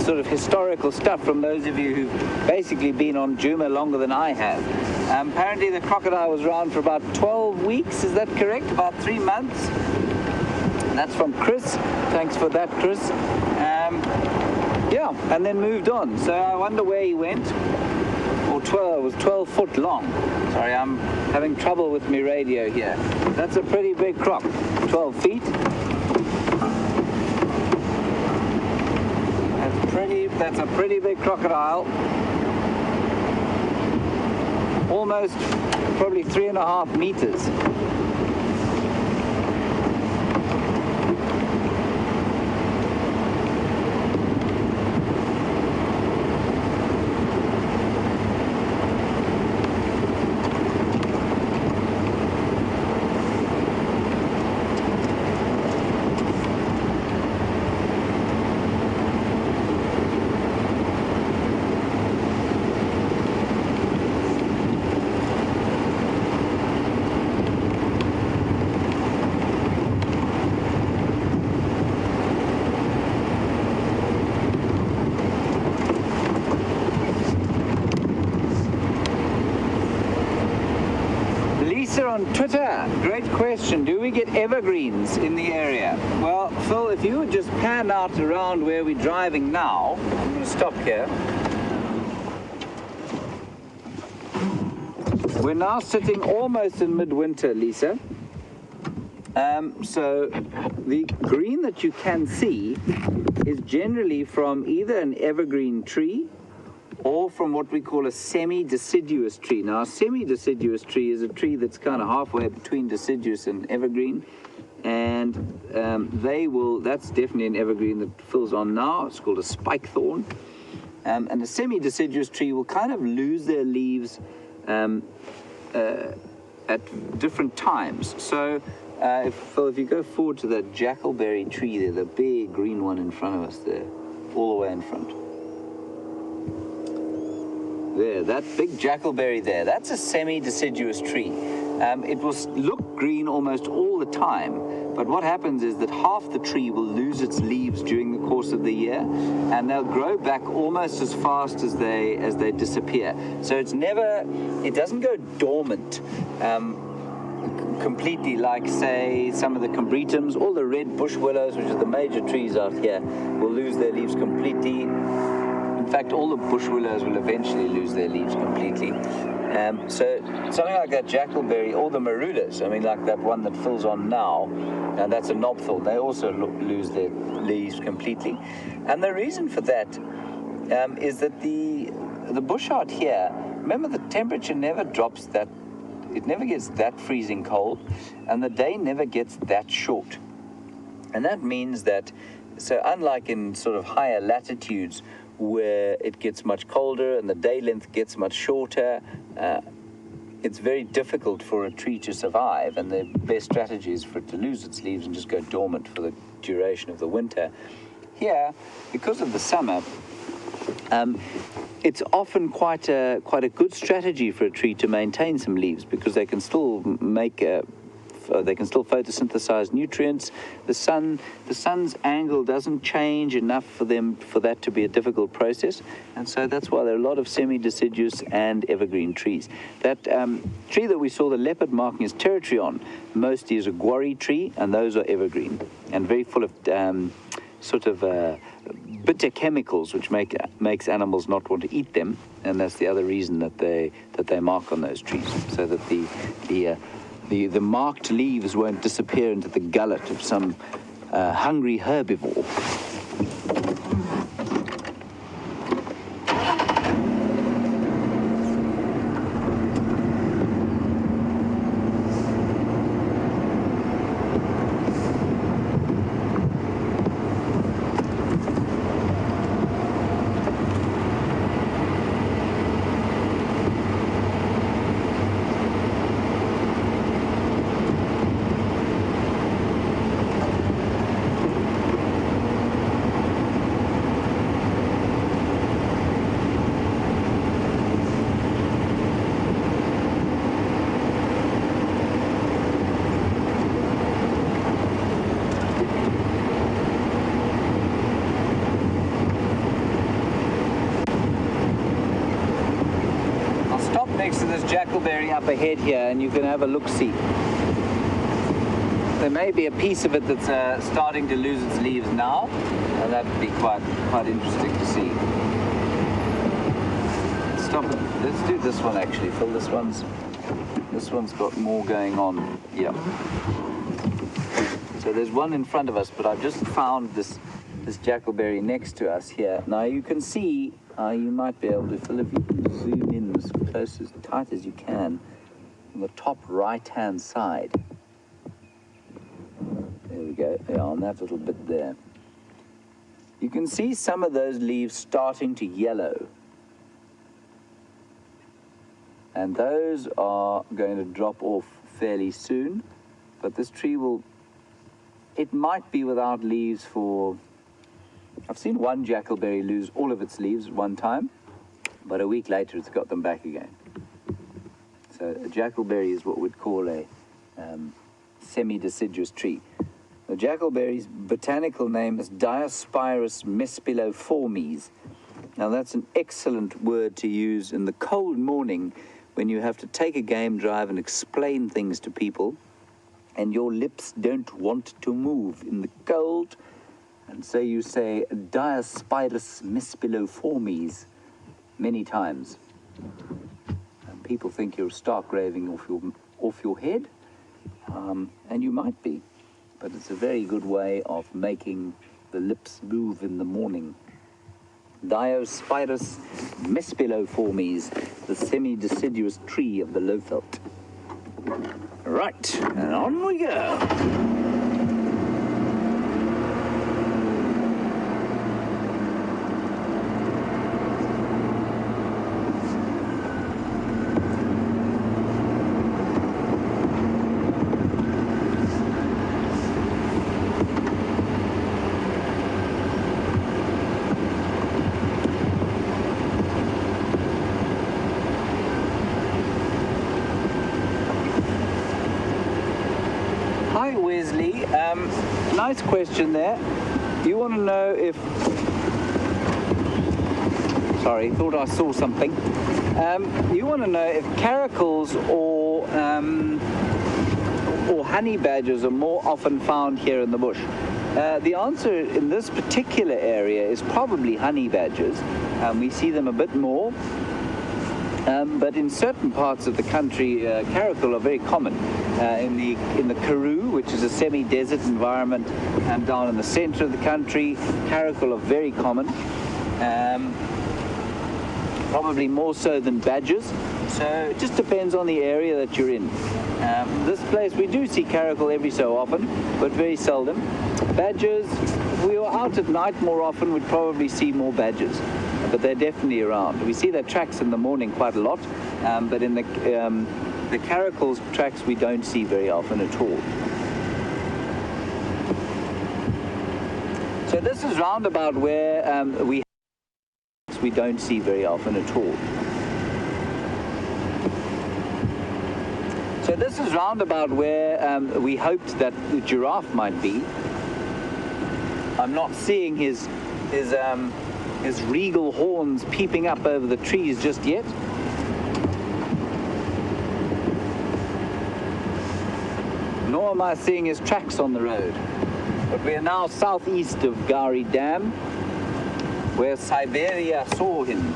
sort of historical stuff from those of you who've basically been on Djuma longer than I have. Apparently the crocodile was around for about 12 weeks, is that correct? About 3 months? That's from Chris. Thanks for that, Chris. Yeah, and then moved on. So I wonder where he went. It was 12 foot long. Sorry, I'm having trouble with my radio here. That's a pretty big croc, 12 feet. That's a pretty big crocodile. Almost, probably 3.5 meters. Lisa on Twitter, great question. Do we get evergreens in the area? Well, Phil, if you would just pan out around where we're driving now, I'm going to stop here. We're now sitting almost in midwinter, Lisa. So the green that you can see is generally from either an evergreen tree or from what we call a semi-deciduous tree. Now, a semi-deciduous tree is a tree that's kind of halfway between deciduous and evergreen, and that's definitely an evergreen that Phil's on now. It's called a spike thorn. And a semi-deciduous tree will kind of lose their leaves at different times. So, if you go forward to that jackalberry tree there, the big green one in front of us there, all the way in front. There, that big jackalberry there, that's a semi-deciduous tree. It will look green almost all the time, but what happens is that half the tree will lose its leaves during the course of the year, and they'll grow back almost as fast as they disappear. So it doesn't go dormant completely like, say, some of the combretums. All the red bush willows, which are the major trees out here, will lose their leaves completely. In fact, all the bush willows will eventually lose their leaves completely. So something like that jackalberry, or the marulas, I mean, like that one that Phil's on now, and that's a knobthorn, they also lose their leaves completely. And the reason for that is that the bush out here, remember, the temperature never drops that, it never gets that freezing cold, and the day never gets that short. And that means that, so unlike in sort of higher latitudes where it gets much colder and the day length gets much shorter, it's very difficult for a tree to survive, and the best strategy is for it to lose its leaves and just go dormant for the duration of the winter. Here, because of the summer, it's often quite a good strategy for a tree to maintain some leaves, because they can still photosynthesize nutrients. The sun's angle doesn't change enough for that to be a difficult process, and so that's why there are a lot of semi-deciduous and evergreen trees. That tree that we saw the leopard marking as territory on mostly is a guarri tree, and those are evergreen and very full of bitter chemicals, which makes animals not want to eat them, and that's the other reason that they mark on those trees, so that the marked leaves won't disappear into the gullet of some hungry herbivore. Next to this jackalberry up ahead here, and you can have a look-see. There may be a piece of it that's starting to lose its leaves now, and that would be quite interesting to see. Let's do this one actually, Phil. This one's got more going on. Yeah. So there's one in front of us, but I've just found this jackalberry next to us here. Now you can see, you might be able to, Phil, if you can zoom in as close, as tight as you can, on the top right-hand side. There we go, yeah, on that little bit there. You can see some of those leaves starting to yellow. And those are going to drop off fairly soon, but this tree it might be without leaves for, I've seen one jackalberry lose all of its leaves at one time, but a week later it's got them back again. So a jackalberry is what we'd call a semi-deciduous tree. The jackalberry's botanical name is Diospirus mespiloformes. Now that's an excellent word to use in the cold morning when you have to take a game drive and explain things to people, and your lips don't want to move in the cold, and so you say Diospidus mispiliformes many times. And people think you're stark raving off your head, and you might be, but it's a very good way of making the lips move in the morning. Diospidus mispiliformes, the semi-deciduous tree of the lowveld. Right, and on we go. Hi Wesley, nice question there. You want to know if... Sorry, thought I saw something. You want to know if caracals or honey badgers are more often found here in the bush. The answer in this particular area is probably honey badgers. We see them a bit more. But in certain parts of the country, caracal are very common. In the Karoo, which is a semi-desert environment, and down in the center of the country, caracal are very common. Probably more so than badgers. So it just depends on the area that you're in. This place we do see caracal every so often, but very seldom. Badgers, if we were out at night more often, we'd probably see more badgers. But they're definitely around. We see their tracks in the morning quite a lot, but in the caracal's tracks we don't see very often at all. So this is roundabout where we don't see very often at all. So this is roundabout where we hoped that the giraffe might be. I'm not seeing his regal horns peeping up over the trees just yet. Nor am I seeing his tracks on the road. But we are now southeast of Gari Dam, where Siberia saw him.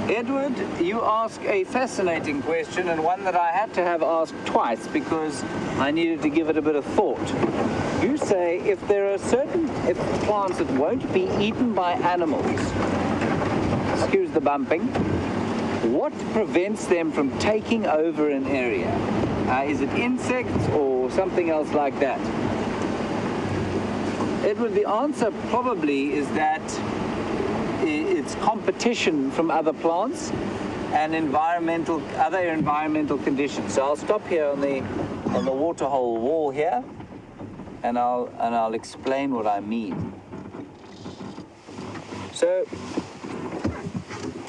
Edward, you ask a fascinating question, and one that I had to have asked twice because I needed to give it a bit of thought. You say if there are certain plants that won't be eaten by animals, excuse the bumping, what prevents them from taking over an area? Is it insects or something else like that? Edward, the answer probably is that it's competition from other plants and other environmental conditions. So I'll stop here on the waterhole wall here, and I'll explain what I mean. So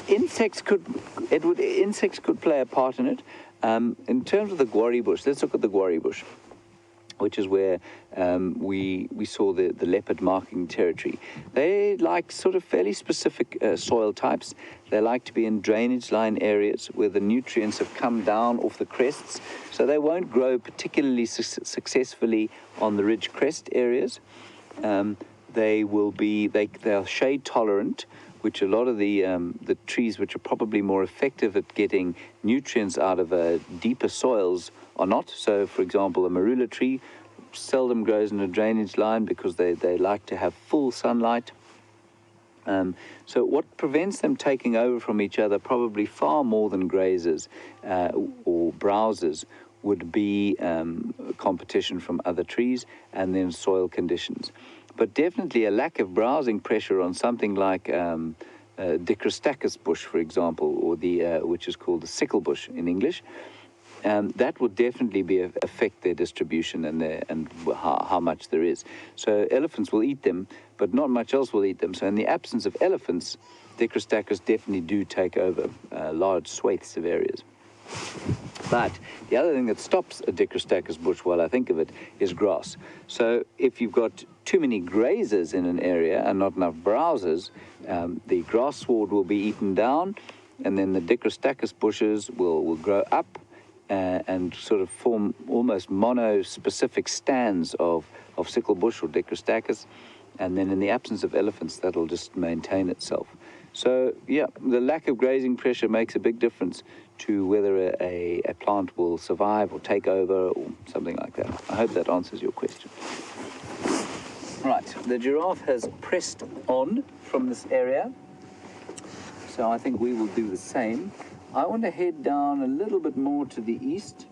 insects could play a part in it. In terms of the guarri bush, let's look at the guarri bush, which is where we saw the leopard marking territory. They like sort of fairly specific soil types. They like to be in drainage line areas where the nutrients have come down off the crests, so they won't grow particularly successfully on the ridge crest areas. They are shade tolerant, which a lot of the trees which are probably more effective at getting nutrients out of deeper soils are not. So, for example, a marula tree seldom grows in a drainage line because they like to have full sunlight. So what prevents them taking over from each other, probably far more than grazers or browsers, would be competition from other trees and then soil conditions. But definitely a lack of browsing pressure on something like Dicrostachys bush, for example, or the which is called the sickle bush in English. That would definitely affect their distribution and how much there is. So elephants will eat them, but not much else will eat them. So in the absence of elephants, Dicrostachys definitely do take over large swathes of areas. But the other thing that stops a Dicrostachys bush, while I think of it, is grass. So if you've got too many grazers in an area and not enough browsers, the grass sward will be eaten down, and then the Dicrostachys bushes will grow up and sort of form almost mono-specific stands of sickle bush or Dicrostachys, and then in the absence of elephants, that'll just maintain itself. So yeah, the lack of grazing pressure makes a big difference to whether a plant will survive or take over or something like that. I hope that answers your question. Right, the giraffe has pressed on from this area, so I think we will do the same. I want to head down a little bit more to the east,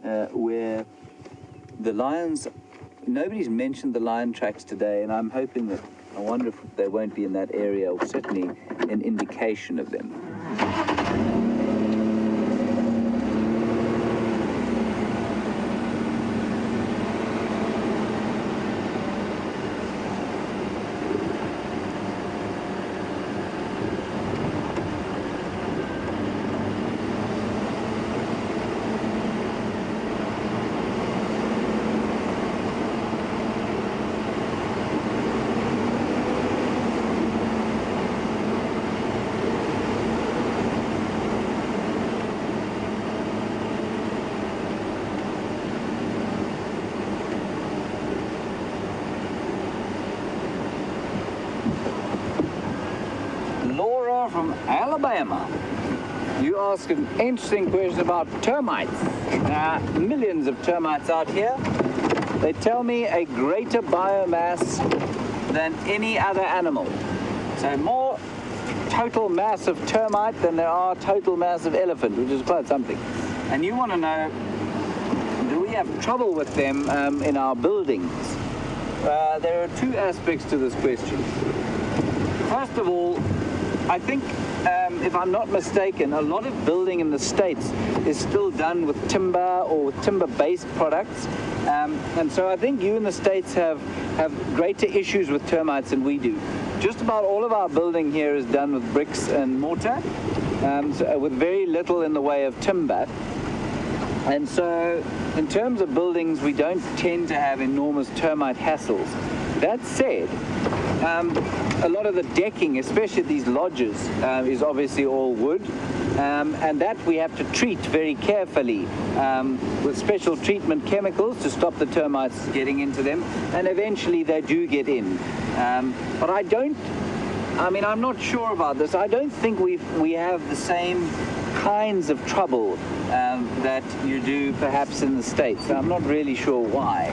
where the lions, nobody's mentioned the lion tracks today, and I'm hoping that, I wonder if they won't be in that area, or certainly an indication of them. From Alabama. You ask an interesting question about termites. There are millions of termites out here. They tell me a greater biomass than any other animal. So more total mass of termite than there are total mass of elephant, which is quite something. And you want to know, do we have trouble with them in our buildings? There are two aspects to this question. First of all, I think, if I'm not mistaken, a lot of building in the States is still done with timber or with timber-based products. And so I think you in the States have greater issues with termites than we do. Just about all of our building here is done with bricks and mortar, so with very little in the way of timber. And so in terms of buildings, we don't tend to have enormous termite hassles. That said, a lot of the decking, especially these lodges, is obviously all wood, and that we have to treat very carefully with special treatment chemicals to stop the termites getting into them, and eventually they do get in. But I'm not sure about this. I don't think we have the same kinds of trouble that you do perhaps in the States. I'm not really sure why.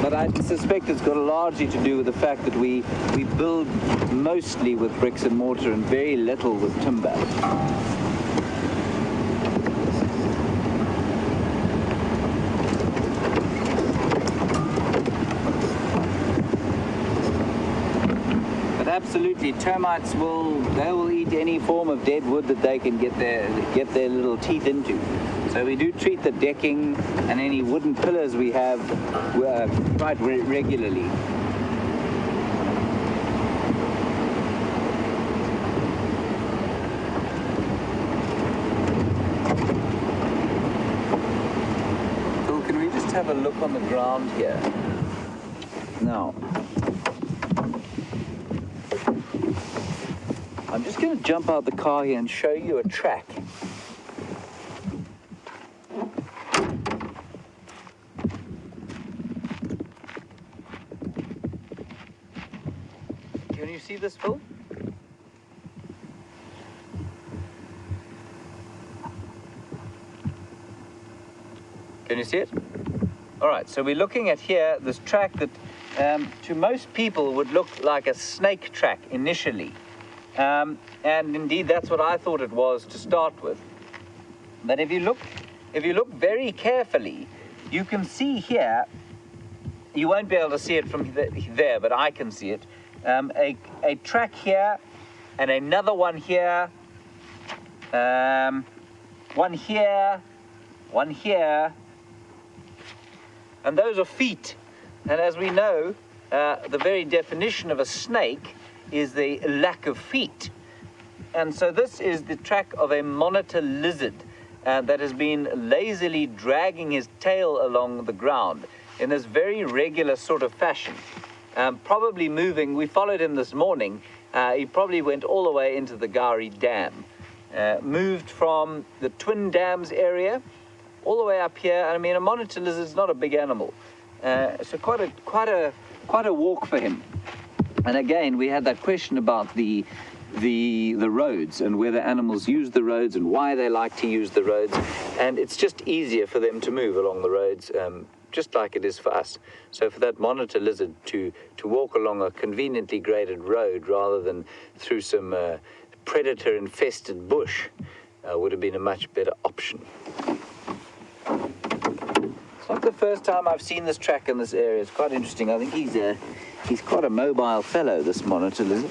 But I suspect it's got largely to do with the fact that we build mostly with bricks and mortar and very little with timber. But absolutely, termites will eat any form of dead wood that they can get their little teeth into. So we do treat the decking and any wooden pillars we have quite regularly. Phil, can we just have a look on the ground here? Now, I'm just going to jump out the car here and show you a track. Can you see this, Phil? Can you see it? All right, so we're looking at here this track that to most people would look like a snake track initially. And indeed, that's what I thought it was to start with. But if you look very carefully, you can see here, you won't be able to see it from there, but I can see it, a track here, and another one here, one here, one here, and those are feet. And as we know, the very definition of a snake is the lack of feet. And so this is the track of a monitor lizard that has been lazily dragging his tail along the ground in this very regular sort of fashion. Probably moving, we followed him this morning, he probably went all the way into the Gari Dam. Moved from the Twin Dams area all the way up here. I mean, a monitor lizard is not a big animal, so quite a walk for him. And again, we had that question about the roads and whether animals use the roads and why they like to use the roads, and it's just easier for them to move along the roads, just like it is for us. So for that monitor lizard to walk along a conveniently graded road rather than through some predator-infested bush would have been a much better option. It's not the first time I've seen this track in this area. It's quite interesting. I think he's quite a mobile fellow, this monitor lizard.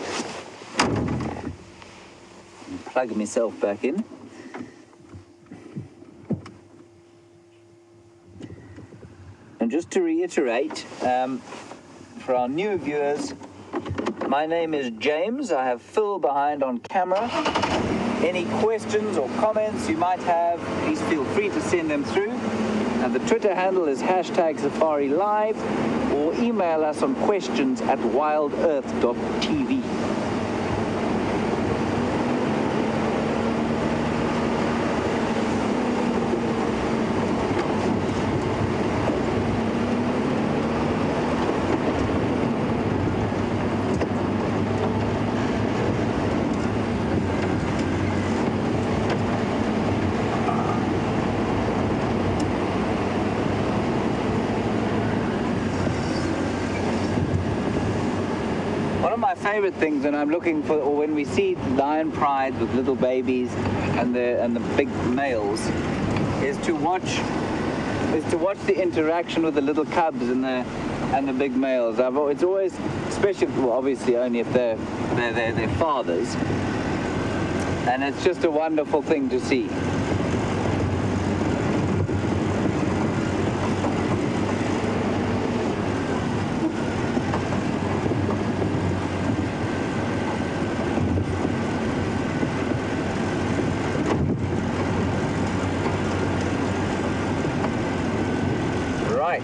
Plug myself back in. And just to reiterate, for our new viewers, my name is James. I have Phil behind on camera. Any questions or comments you might have, please feel free to send them through. And the Twitter handle is #SafariLive, or email us on questions@wildearth.tv. Favorite things when I'm looking for, or when we see lion prides with little babies and the big males, is to watch the interaction with the little cubs and the big males. It's always, especially, well, obviously only if they're their fathers, and it's just a wonderful thing to see.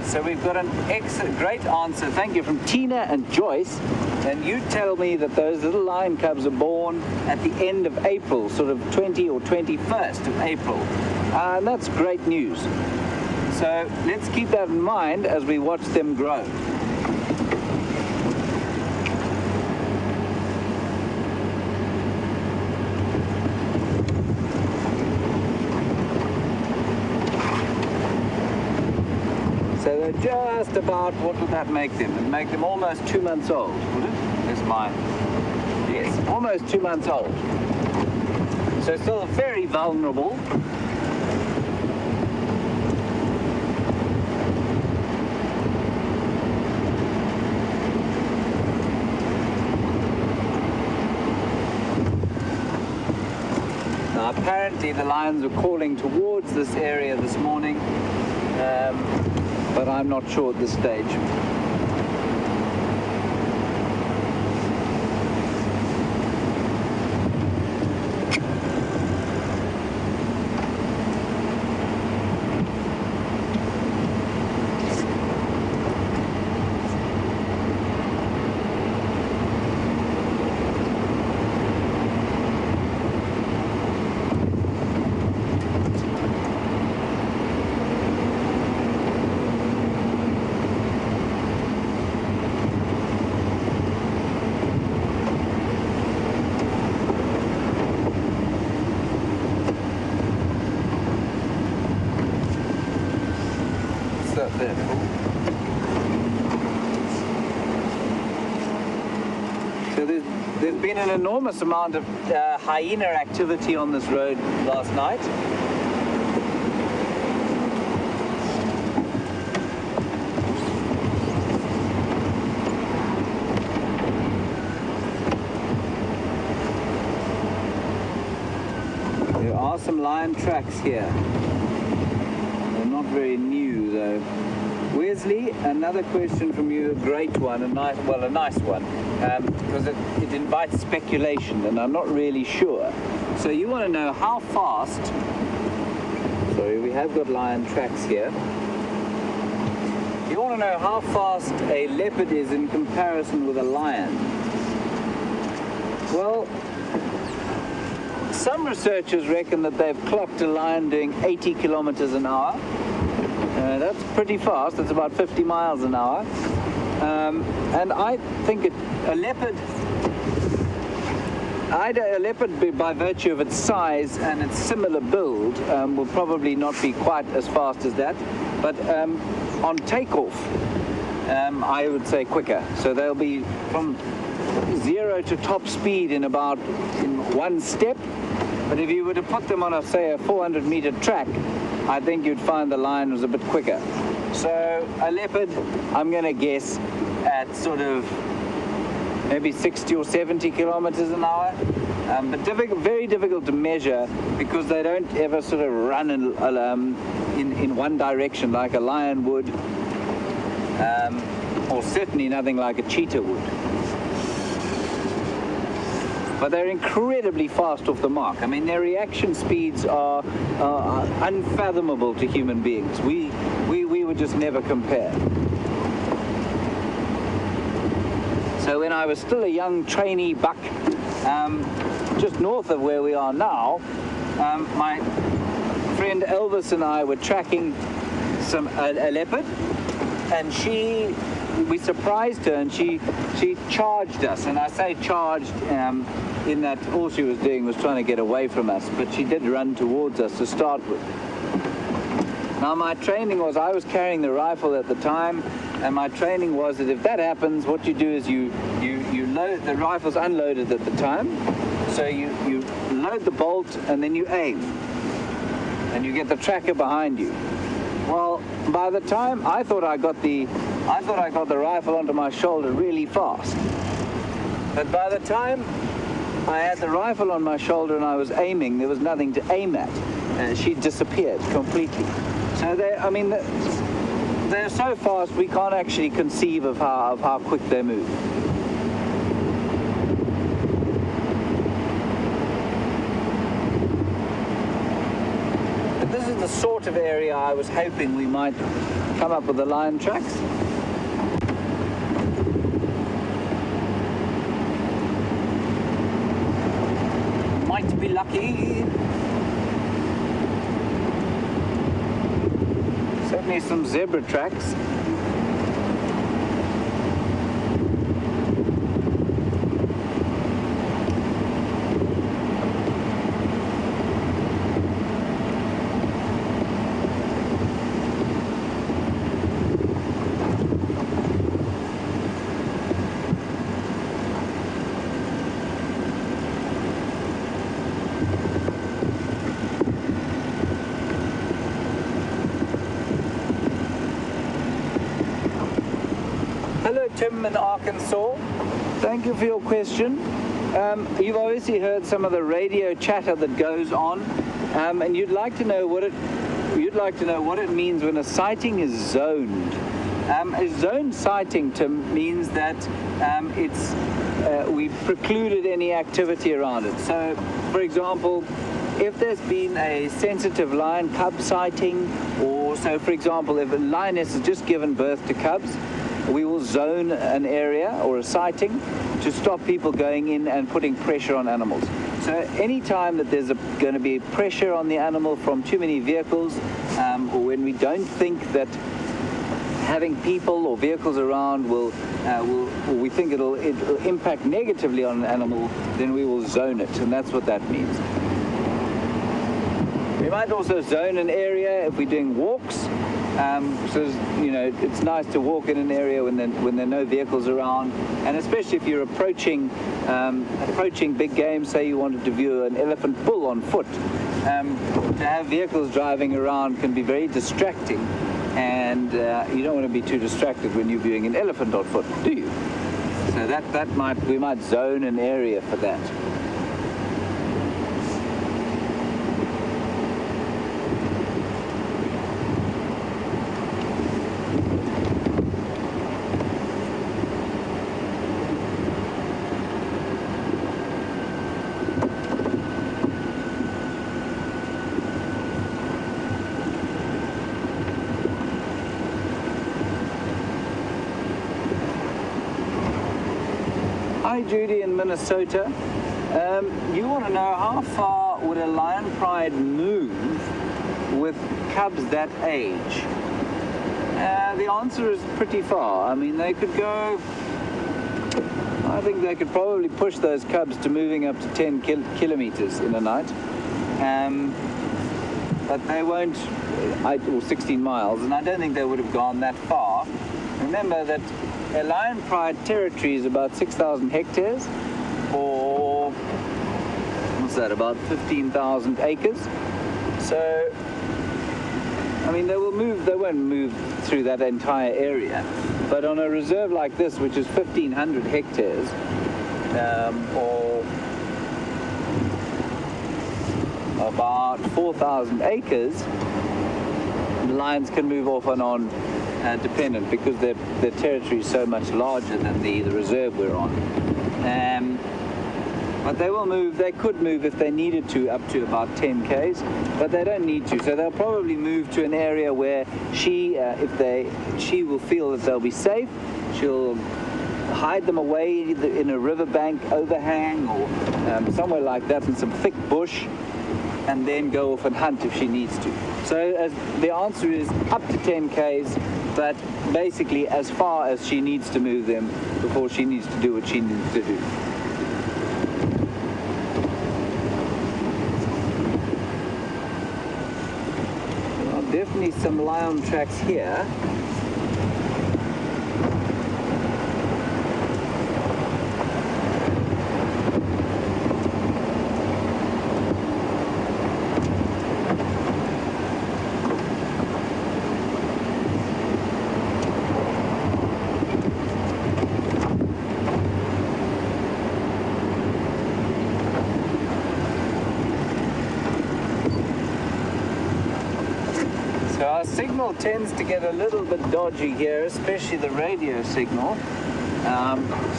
So we've got an excellent, great answer. Thank you, from Tina and Joyce. And you tell me that those little lion cubs are born at the end of April, sort of 20 or 21st of April. And that's great news. So let's keep that in mind as we watch them grow. So they're just about, what would that make them? It'd make them almost 2 months old, would it? That's mine. Yes, almost 2 months old. So still very vulnerable. Now apparently the lions were calling towards this area this morning. But I'm not sure at this stage. an enormous amount of hyena activity on this road last night. There are some lion tracks here. They're not very new though. Wesley, another question from you, a great one, a nice one, because it invites speculation, and I'm not really sure. So you want to know how fast, sorry, we have got lion tracks here. You want to know how fast a leopard is in comparison with a lion. Well, some researchers reckon that they've clocked a lion doing 80 kilometers an hour. That's pretty fast. It's about 50 miles an hour. And I think a leopard, by virtue of its size and its similar build, will probably not be quite as fast as that. But on takeoff, I would say quicker. So they'll be from 0 to top speed in one step. But if you were to put them on, say, a 400-meter track, I think you'd find the lion was a bit quicker. So a leopard, I'm going to guess at sort of maybe 60 or 70 kilometers an hour. But very difficult to measure because they don't ever sort of run in one direction like a lion would, or certainly nothing like a cheetah would. But they're incredibly fast off the mark. I mean, their reaction speeds are unfathomable to human beings. We would just never compare. So when I was still a young trainee buck, just north of where we are now, my friend Elvis and I were tracking a leopard, and we surprised her, and she charged us. And I say charged in that all she was doing was trying to get away from us, but she did run towards us to start with. Now my training was, I was carrying the rifle at the time, and my training was that if that happens, what you do is you load, the rifle's unloaded at the time, so you load the bolt and then you aim, and you get the tracker behind you. Well, by the time I thought I got the rifle onto my shoulder really fast, but by the time I had the rifle on my shoulder and I was aiming, there was nothing to aim at. She disappeared completely. So they're so fast we can't actually conceive of how quick they move. But this is the sort of area I was hoping we might come up with the lion tracks. Might be lucky. Certainly some zebra tracks. Hello, Tim in Arkansas. Thank you for your question. You've obviously heard some of the radio chatter that goes on, and you'd like to know what it means when a sighting is zoned. A zoned sighting, Tim, means that we've precluded any activity around it. So, for example, if there's been a sensitive lion cub sighting, or so, for example, if a lioness has just given birth to cubs, we will zone an area or a sighting to stop people going in and putting pressure on animals. So any time that there's going to be pressure on the animal from too many vehicles, or when we don't think that having people or vehicles around or we think it'll impact negatively on an animal, then we will zone it, and that's what that means. We might also zone an area if we're doing walks. So, you know, it's nice to walk in an area when there are no vehicles around, and especially if you're approaching big game. Say you wanted to view an elephant bull on foot. To have vehicles driving around can be very distracting, and you don't want to be too distracted when you're viewing an elephant on foot, do you? So we might zone an area for that. Hi Judy in Minnesota. You want to know how far would a lion pride move with cubs that age? The answer is pretty far. I mean, they could go, I think they could probably push those cubs to moving up to 10 kilometers in a night. But they won't, or 16 miles, and I don't think they would have gone that far. Remember that a lion pride territory is about 6,000 hectares, or what's that, about 15,000 acres. So, I mean, they won't move through that entire area. But on a reserve like this, which is 1,500 hectares, or about 4,000 acres, lions can move off and on dependent, because their territory is so much larger than the reserve we're on. But they will move, they could move if they needed to up to about 10 k's, but they don't need to. So they'll probably move to an area where she will feel that they'll be safe. She'll hide them away either in a riverbank overhang or somewhere like that in some thick bush, and then go off and hunt if she needs to. So the answer is up to 10 k's, but basically as far as she needs to move them before she needs to do what she needs to do. There are definitely some lion tracks here. So our signal tends to get a little bit dodgy here, especially the radio signal.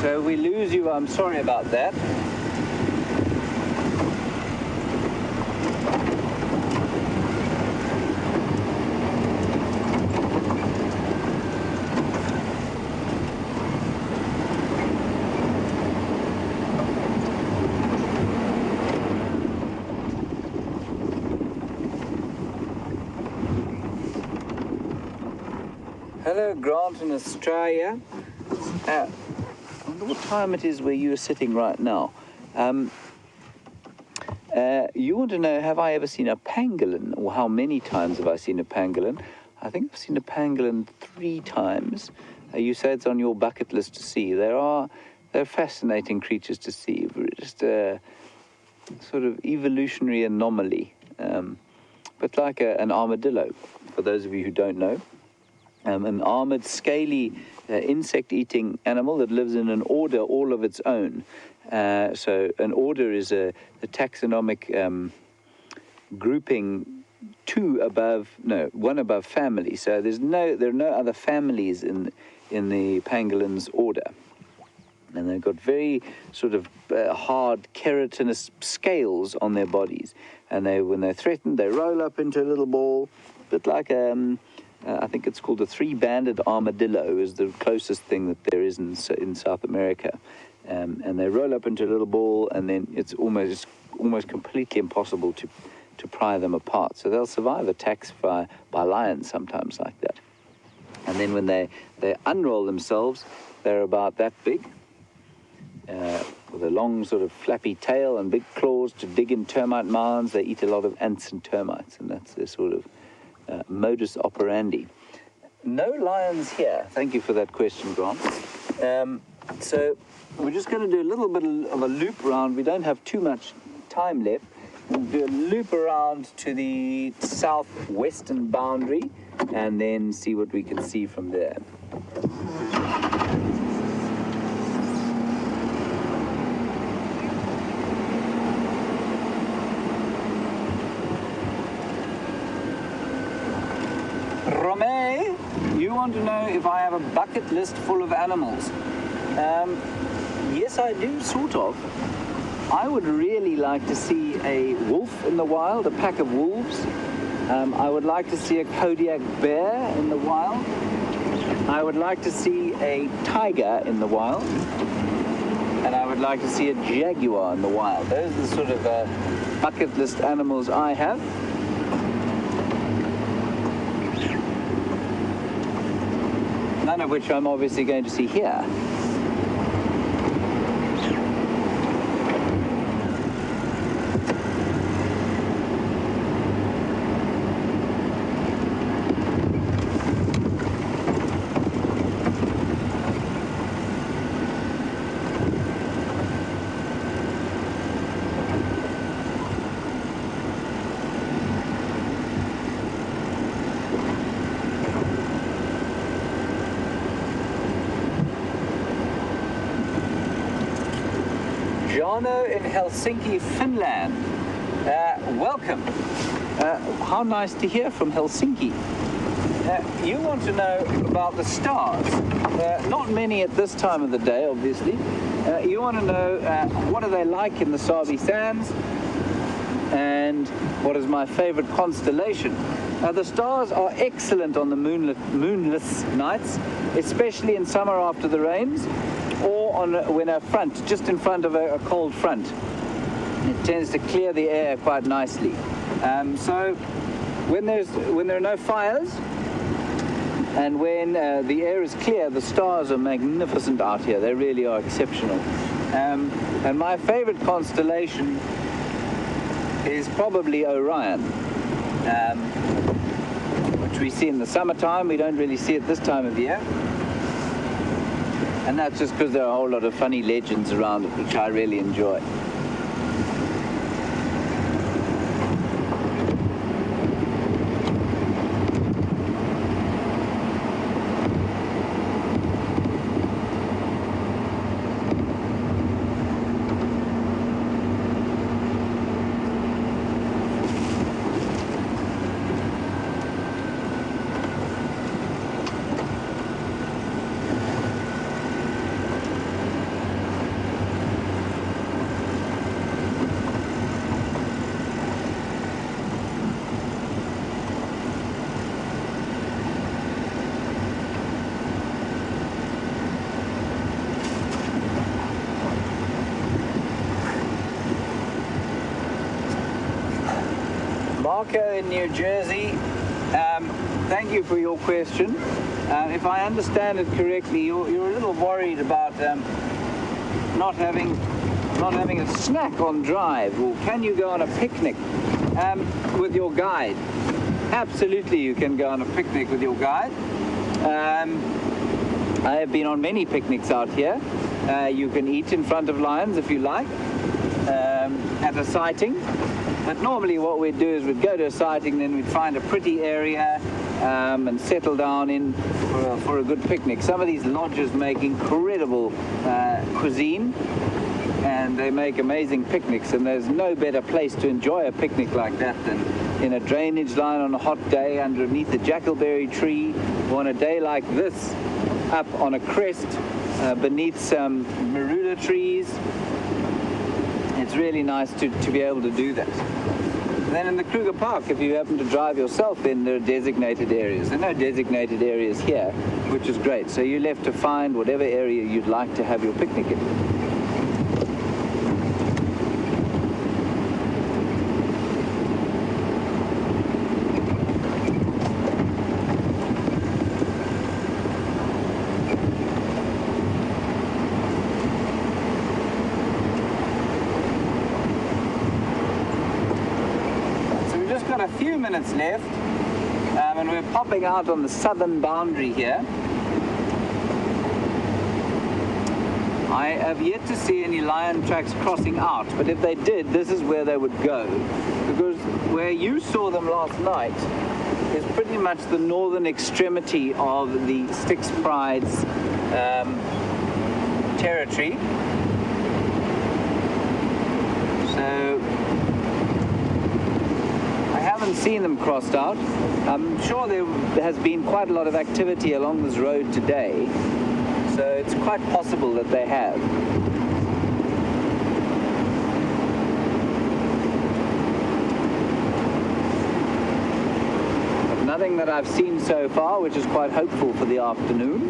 So we lose you, I'm sorry about that. Hello, Grant in Australia. I wonder what time it is where you are sitting right now. You want to know, have I ever seen a pangolin, or how many times have I seen a pangolin? I think I've seen a pangolin 3 times. You say it's on your bucket list to see. They're fascinating creatures to see. Just a sort of evolutionary anomaly, but like an armadillo, for those of you who don't know. An armored, scaly, insect-eating animal that lives in an order all of its own. So an order is a taxonomic grouping one above family. So there are no other families in the pangolin's order. And they've got very sort of hard keratinous scales on their bodies. And when they're threatened, they roll up into a little ball, a bit like I think it's called a 3-banded armadillo is the closest thing that there is in South America. And they roll up into a little ball, and then it's almost completely impossible to pry them apart. So they'll survive attacks by lions sometimes like that. And then when they unroll themselves, they're about that big, with a long sort of flappy tail and big claws to dig in termite mounds. They eat a lot of ants and termites, and that's their sort of modus operandi. no lions here. Thank you for that question, Grant. So we're just going to do a little bit of a loop around. We don't have too much time left. We'll do a loop around to the southwestern boundary and then see what we can see from there. Rome, you want to know if I have a bucket list full of animals? Yes, I do, sort of. I would really like to see a wolf in the wild, a pack of wolves. I would like to see a Kodiak bear in the wild. I would like to see a tiger in the wild. And I would like to see a jaguar in the wild. Those are the sort of bucket list animals I have. None of which I'm obviously going to see here. In Helsinki, Finland. Welcome. How nice to hear from Helsinki. You want to know about the stars. Not many at this time of the day, obviously. You want to know what are they like in the Sabi Sands and what is my favorite constellation. The stars are excellent on the moonless nights, especially in summer after the rains, or when a front, just in front of a cold front. It tends to clear the air quite nicely. So when there are no fires and when the air is clear, the stars are magnificent out here. They really are exceptional. And my favorite constellation is probably Orion, which we see in the summertime. We don't really see it this time of year. And that's just because there are a whole lot of funny legends around it, which I really enjoy. Marco in New Jersey, thank you for your question. If I understand it correctly, you're a little worried about not having a snack on drive, or can you go on a picnic with your guide? Absolutely, you can go on a picnic with your guide. I have been on many picnics out here. You can eat in front of lions if you like, at a sighting. But normally what we'd do is we'd go to a sighting, then we'd find a pretty area and settle down in for a good picnic. Some of these lodges make incredible cuisine, and they make amazing picnics, and there's no better place to enjoy a picnic like that than in a drainage line on a hot day underneath a jackalberry tree, or on a day like this up on a crest beneath some marula trees. It's really nice to be able to do that. And then in the Kruger Park, if you happen to drive yourself in, there are designated areas. There are no designated areas here, which is great. So you're left to find whatever area you'd like to have your picnic in. A few minutes left, And we're popping out on the southern boundary here. I have yet to see any lion tracks crossing out, but if they did, this is where they would go. Because where you saw them last night is pretty much the northern extremity of the Styx Pride's territory. So I haven't seen them crossed out. I'm sure there has been quite a lot of activity along this road today, so it's quite possible that they have. But nothing that I've seen so far, which is quite hopeful for the afternoon.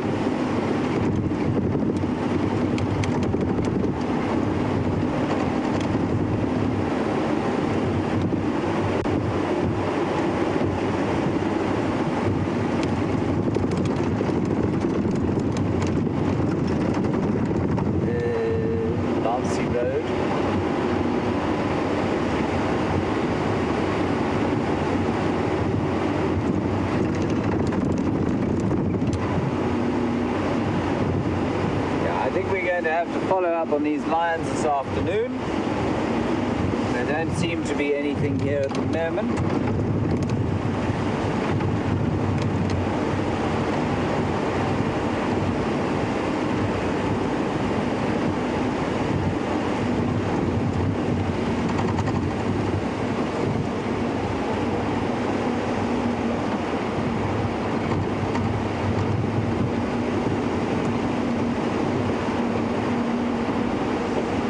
To have to follow up on these lions this afternoon. There don't seem to be anything here at the moment.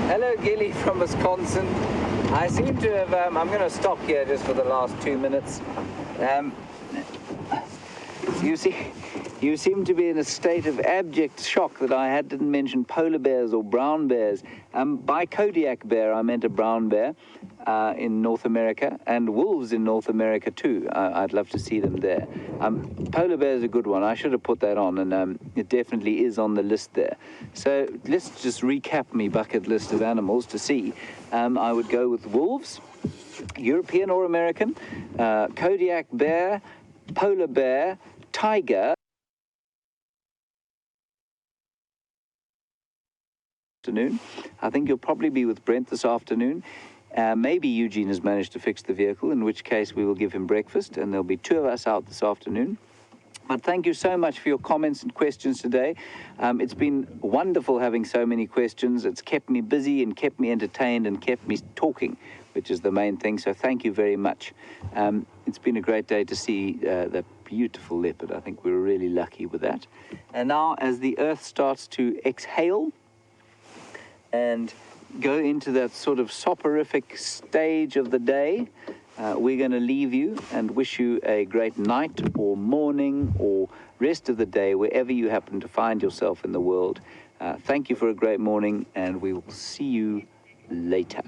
Hello, Gilly from Wisconsin. I seem to have, I'm going to stop here just for the last 2 minutes. You seem to be in a state of abject shock that I didn't mention polar bears or brown bears. By Kodiak bear, I meant a brown bear in North America, and wolves in North America too. I'd love to see them there. Polar bear is a good one. I should have put that on, and it definitely is on the list there. So let's just recap my bucket list of animals to see. I would go with wolves, European or American, Kodiak bear, polar bear, tiger. Afternoon. I think you'll probably be with Brent this afternoon. Maybe Eugene has managed to fix the vehicle, in which case we will give him breakfast, and there'll be 2 of us out this afternoon. But thank you so much for your comments and questions today. It's been wonderful having so many questions. It's kept me busy and kept me entertained and kept me talking, which is the main thing. So thank you very much. It's been a great day to see the beautiful leopard. I think we were really lucky with that. And now, as the earth starts to exhale and go into that sort of soporific stage of the day, we're going to leave you and wish you a great night or morning or rest of the day, wherever you happen to find yourself in the world. Thank you for a great morning, and we will see you later.